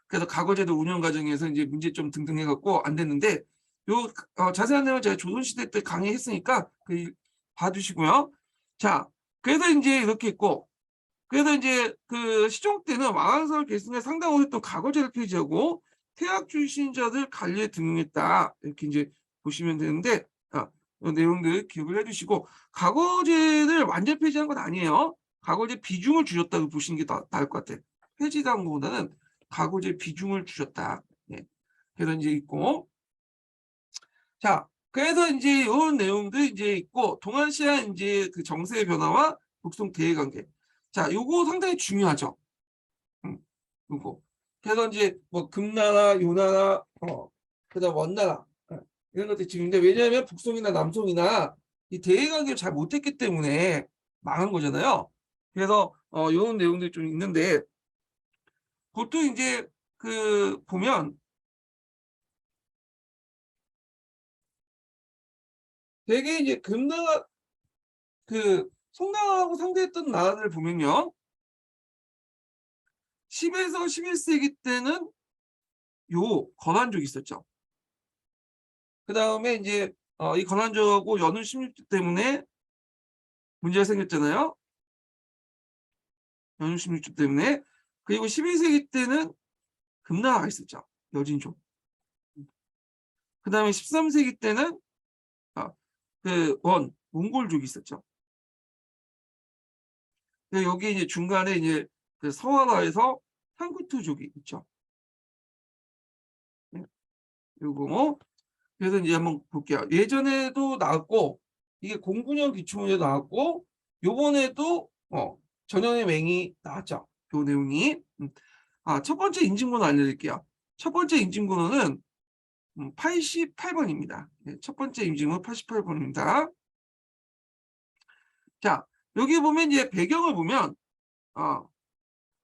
그래서 과거제도 운영 과정에서 이제 문제점 등등 해갖고 안 됐는데 요 자세한 내용은 제가 조선시대 때 강의했으니까 그 봐두시고요. 자, 그래서 이제 이렇게 있고, 그래서 이제 그 시종 때는 왕한설 계승에 상당히 했던 과거제를 폐지하고 태학 출신자들 관리에 등용했다. 이렇게 이제 보시면 되는데, 이 내용들 기억을 해두시고, 과거제를 완전 폐지한 건 아니에요. 과거제 비중을 줄였다고 보시는 게 나을 것 같아요. 폐지한 것보다는 과거제 비중을 줄였다. 예. 그래서 이제 있고, 자, 그래서 이제 이런 내용도 이제 있고, 동아시아 이제 그 정세의 변화와 북송 대외 관계. 자, 요거 상당히 중요하죠. 요거. 그래서 이제 뭐 금나라, 요나라, 그다음 원나라 이런 것들이 중요한데, 왜냐하면 북송이나 남송이나 이 대외 관계를 잘 못했기 때문에 망한 거잖아요. 그래서 이런 내용들이 좀 있는데, 보통 이제 그 보면 되게 이제 금나라 그 송나라하고 상대했던 나라들 보면요, 10에서 11세기 때는 요 건환족이 있었죠. 그 다음에 이제 이 건환족하고 연운 16주 때문에 문제가 생겼잖아요. 연운 16주 때문에. 그리고 12세기 때는 금나라가 있었죠. 여진족. 그 다음에 13세기 때는 그 몽골족이 있었죠. 여기 이제 중간에 이제 그 서하라에서 향구투족이 있죠. 네. 요거 그래서 이제 한번 볼게요. 예전에도 나왔고, 이게 09년 기초문제도 나왔고, 요번에도 전현의 맹이 나왔죠. 요 내용이. 첫 번째 인증번호 알려드릴게요. 첫 번째 인증번호는 88번입니다. 첫 번째 인증번호 88번입니다. 자, 여기 보면 이제 배경을 보면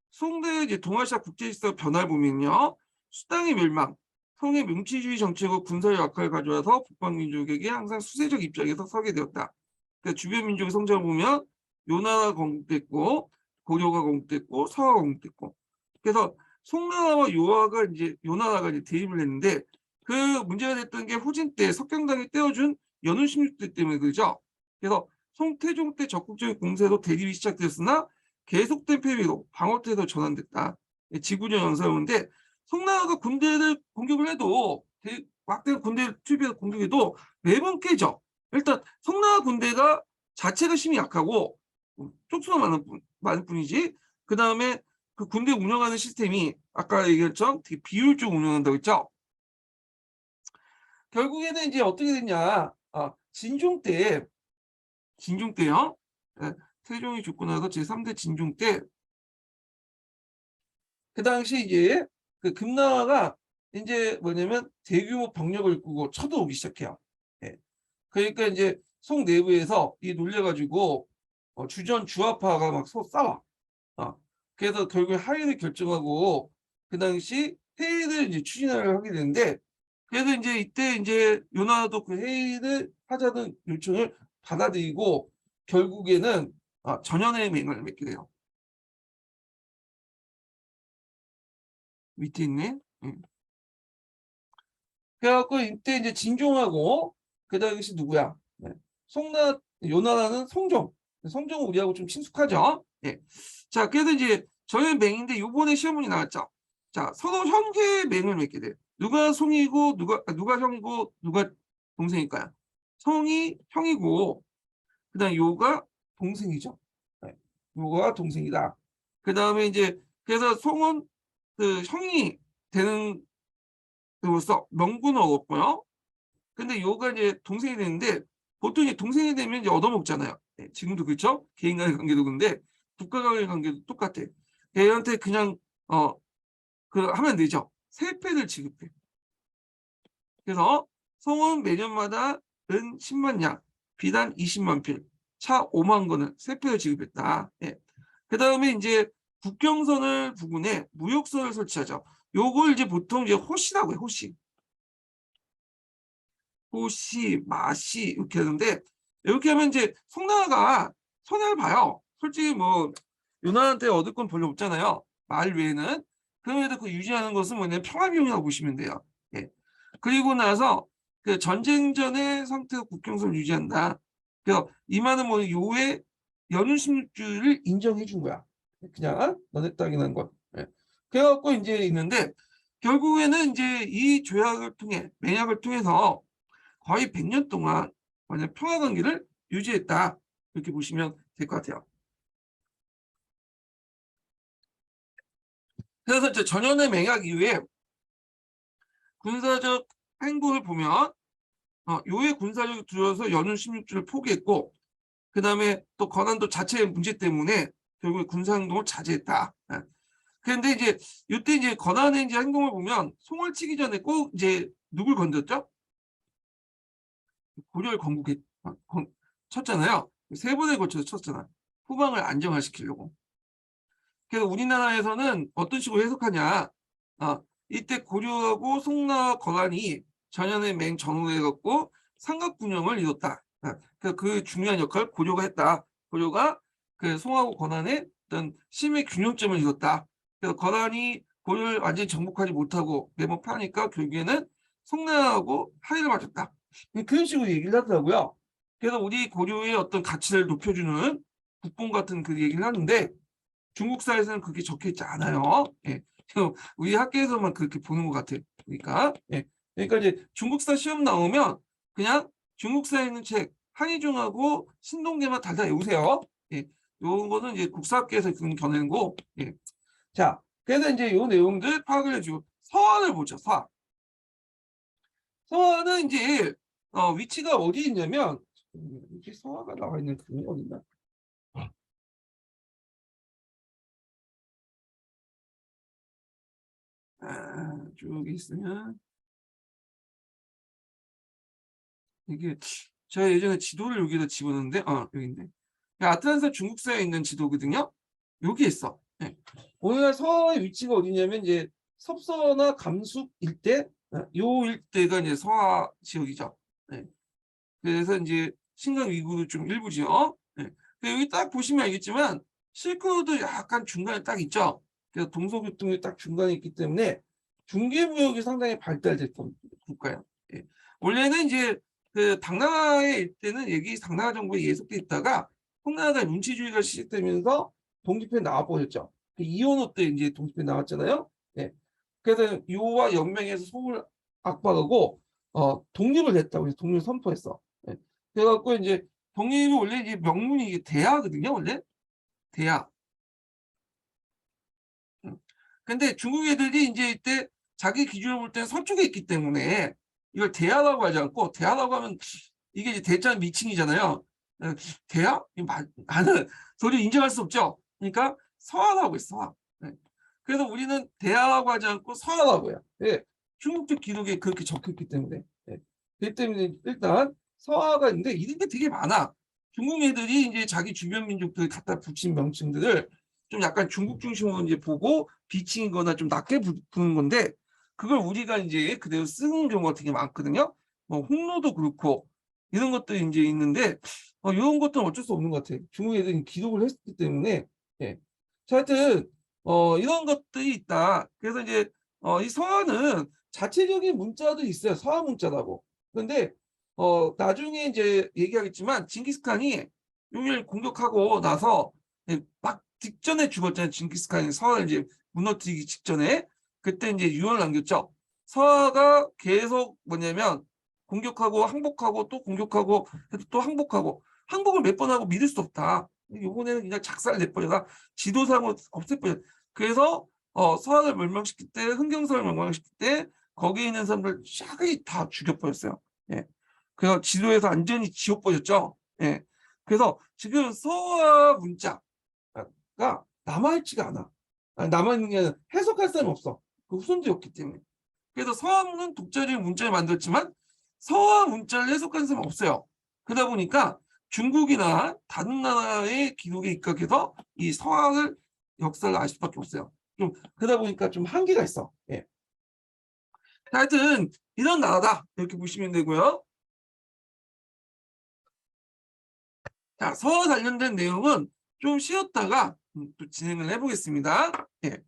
송대 이제 동아시아 국제질서 변화를 보면요, 수당의 멸망, 성의 명치주의 정책과 군사의 역할을 가져와서 북방민족에게 항상 수세적 입장에서 서게 되었다. 그러니까 주변 민족의 성장을 보면 요나라가 건국됐고, 고려가 건국됐고, 서하가 건국됐고. 그래서 송나라와 요나라가 이제 대립을 했는데, 그 문제가 됐던 게 후진 때 석경당이 떼어준 연운 16대 때문에 그러죠. 그래서 송태종 때 적극적인 공세로 대립이 시작되었으나 계속된 패배로 방어태세로 전환됐다. 지구전 연사였는데, 송나라가 군대를 공격을 해도 막대한 군대 투입해서 공격해도 매번 깨져. 일단 송나라 군대가 자체가 힘이 약하고 쪽수가 많은 뿐이지. 그 다음에 그 군대 운영하는 시스템이 아까 얘기했죠, 되게 비효율적으로 운영한다고 했죠. 결국에는 이제 어떻게 됐냐, 진중 때요. 태종이 죽고 나서 제3대 진중 때, 그 당시 이제 그 금나라가 이제 뭐냐면 대규모 병력을 이끌고 쳐들어오기 시작해요. 예. 그러니까 이제 송 내부에서 이 놀려가지고 주전 주화파가 막 싸워. 그래서 결국에 하의를 결정하고 그 당시 회의를 이제 추진을 하게 되는데, 그래서 이제 이때 이제 요나도 그 회의를 하자는 요청을 받아들이고 결국에는 전현의 맹을 맺게 돼요. 밑에 있네. 그래갖고 이때 이제 진종하고 그 당시 누구야? 요나라는 성종. 성종은 우리하고 좀 친숙하죠. 예. 자, 그래서 이제 저희 맹인데 요번에 시험문이 나왔죠. 자, 서로 형제 맹을 맺게 돼요. 누가 송이고 누가 형이고 누가 동생일까요? 성이 형이고 그다음 요가 동생이죠. 네. 요가 동생이다. 그다음에 이제 그래서 송은 그 형이 되는 으로서 명분은 없고요. 근데 요가 이제 동생이 되는데, 보통 이제 동생이 되면 이제 얻어먹잖아요. 네, 지금도 그렇죠? 개인 간의 관계도 그런데 국가 간의 관계도 똑같아. 얘한테 그냥 그 하면 되죠. 세패를 지급해. 그래서 송은 매년마다 은 10만 냥, 비단 20만 필, 차 5만 건을 세패를 지급했다. 예. 그 다음에 이제 국경선을 부근에 무역선을 설치하죠. 요걸 이제 보통 이제 호시라고 해요. 호시. 호시, 마시 이렇게 하는데, 이렇게 하면 이제 송나라가 손해를 봐요. 솔직히 뭐 요나한테 얻을 건 별로 없잖아요. 말 외에는. 그럼에도 그 유지하는 것은 뭐냐면 평화비용이라고 보시면 돼요. 예. 그리고 나서 그 전쟁 전의 상태로 국경선을 유지한다. 그래서 이만은 뭐 요의 연운 16주를 인정해 준 거야. 그냥 너네 땅이라는 것. 예. 그래갖고 이제 있는데 결국에는 이제 이 조약을 통해 맹약을 통해서 거의 100년 동안 완전 평화 관계를 유지했다. 이렇게 보시면 될 것 같아요. 그래서 이제 전연의 맹약 이후에 군사적 행보를 보면 요의 군사력이 두려워서 연운 16주를 포기했고 그 다음에 또 건한도 자체의 문제 때문에 결국에 군사 행동을 자제했다. 예. 그런데 이제 이때 이제 건한의 이제 행동을 보면 송을 치기 전에 꼭 이제 누굴 건졌죠? 고려를 쳤잖아요. 세 번에 걸쳐서 쳤잖아. 후방을 안정화시키려고. 그래서 우리나라에서는 어떤 식으로 해석하냐? 이때 고려하고 송나와 건한이 전현의 맹 전후에 갖고 삼각군영을 이뤘다. 그 중요한 역할 고려가 했다. 고려가 그 송하고 건한의 어떤 심의 균형점을 이뤘다. 그래서 건한이 고려를 완전히 정복하지 못하고 매번 파니까 결국에는 송나하고 합의를 맞췄다. 그런 식으로 얘기를 하더라고요. 그래서 우리 고려의 어떤 가치를 높여주는 국뽕 같은 그 얘기를 하는데 중국사에서는 그게 적혀 있지 않아요. 예. 우리 학교에서만 그렇게 보는 것 같아요. 그러니까, 예. 그러니까 이제 중국사 시험 나오면 그냥 중국사에 있는 책 한희중하고 신동계만 달달 외우세요. 예. 요거는 이제 국사학계에서 그런 겨내고, 예. 자, 그래서 이제 요 내용들 파악을 해주고 서한을 보죠. 서한. 서한은 이제 위치가 어디 있냐면 여기 서한가 나와 있는 그게 어딨나? 쭉 있으면 이게 제가 예전에 지도를 여기다 집어넣는데 여기 있네. 아틀란타 중국사에 있는 지도거든요. 여기 있어. 네. 오늘날 서하의 위치가 어디냐면 이제 섭서나 감숙 일대, 요 일대가 이제 서하 지역이죠. 네. 그래서 이제 신강 위구르 좀 일부죠. 네. 여기 딱 보시면 알겠지만 실크로드 약간 중간에 딱 있죠. 그래서 동서교통이 딱 중간에 있기 때문에 중개무역이 상당히 발달됐던 국가예요. 예. 원래는 이제 그 당나라의 일때는 여기 당나라 정부에 예속돼 있다가 홍나라가 문치주의가 시작되면서 독립해 나와버렸죠. 이원호 때 이제 독립해 나왔잖아요. 예. 그래서 요와 연맹해서 소를 압박하고 독립을 했다고 해서 독립을 선포했어. 예. 그래갖고 이제 독립이 원래 이제 명문이 이게 대야거든요. 원래 대야. 근데 중국 애들이 이제 이때 자기 기준으로 볼 때는 서쪽에 있기 때문에 이걸 대야라고 하지 않고 대야라고 하면 이게 이제 대자 미칭이잖아요. 대야? 나는 도저히 인정할 수 없죠. 그러니까 서하라고 했어. 서하. 네. 그래서 우리는 대야라고 하지 않고 서하라고 해요. 네. 중국적 기록에 그렇게 적혀있기 때문에. 네. 그렇기 때문에 일단 서하가 있는데 이런 게 되게 많아. 중국 애들이 이제 자기 주변 민족들 갖다 붙인 명칭들을 좀 약간 중국 중심으로 이제 보고 비칭이거나 좀 낮게 부는 건데 그걸 우리가 이제 그대로 쓰는 경우가 되게 많거든요. 뭐 홍로도 그렇고 이런 것들이 이제 있는데 이런 것들은 어쩔 수 없는 것 같아요. 중국 애들이 기록을 했기 때문에. 예. 자, 하여튼 이런 것들이 있다. 그래서 이제 이 서한은 자체적인 문자도 있어요. 서한 문자라고. 그런데 나중에 이제 얘기하겠지만 징기스칸이 여기를 공격하고 나서 막 직전에 죽었잖아요. 징기스칸이 서한을 이제 무너뜨리기 직전에 그때 이제 유언을 남겼죠. 서하가 계속 뭐냐면 공격하고 항복하고 또 공격하고 또 항복하고 항복을 몇 번 하고 믿을 수 없다. 이번에는 그냥 작살 내버려다 지도상으로 없애버려. 그래서 서한을 멸망시킬 때 흥경사를 멸망시킬 때 거기에 있는 사람들 싹이 다 죽여버렸어요. 예. 그래서 지도에서 완전히 지워버렸죠. 예. 그래서 지금 서하 문자가 남아있지가 않아. 남아있는 게 아니라 해석할 사람이 없어. 그 후손들이었기 때문에. 그래서 서한은 독자적인 문자를 만들었지만 서한 문자를 해석하는 사람은 없어요. 그러다 보니까 중국이나 다른 나라의 기록에 입각해서 이 서한을 역사를 알 수밖에 없어요. 좀 그러다 보니까 좀 한계가 있어. 예. 하여튼 이런 나라다 이렇게 보시면 되고요. 자, 서와 관련된 내용은 좀 쉬었다가 또 진행을 해보겠습니다. 예.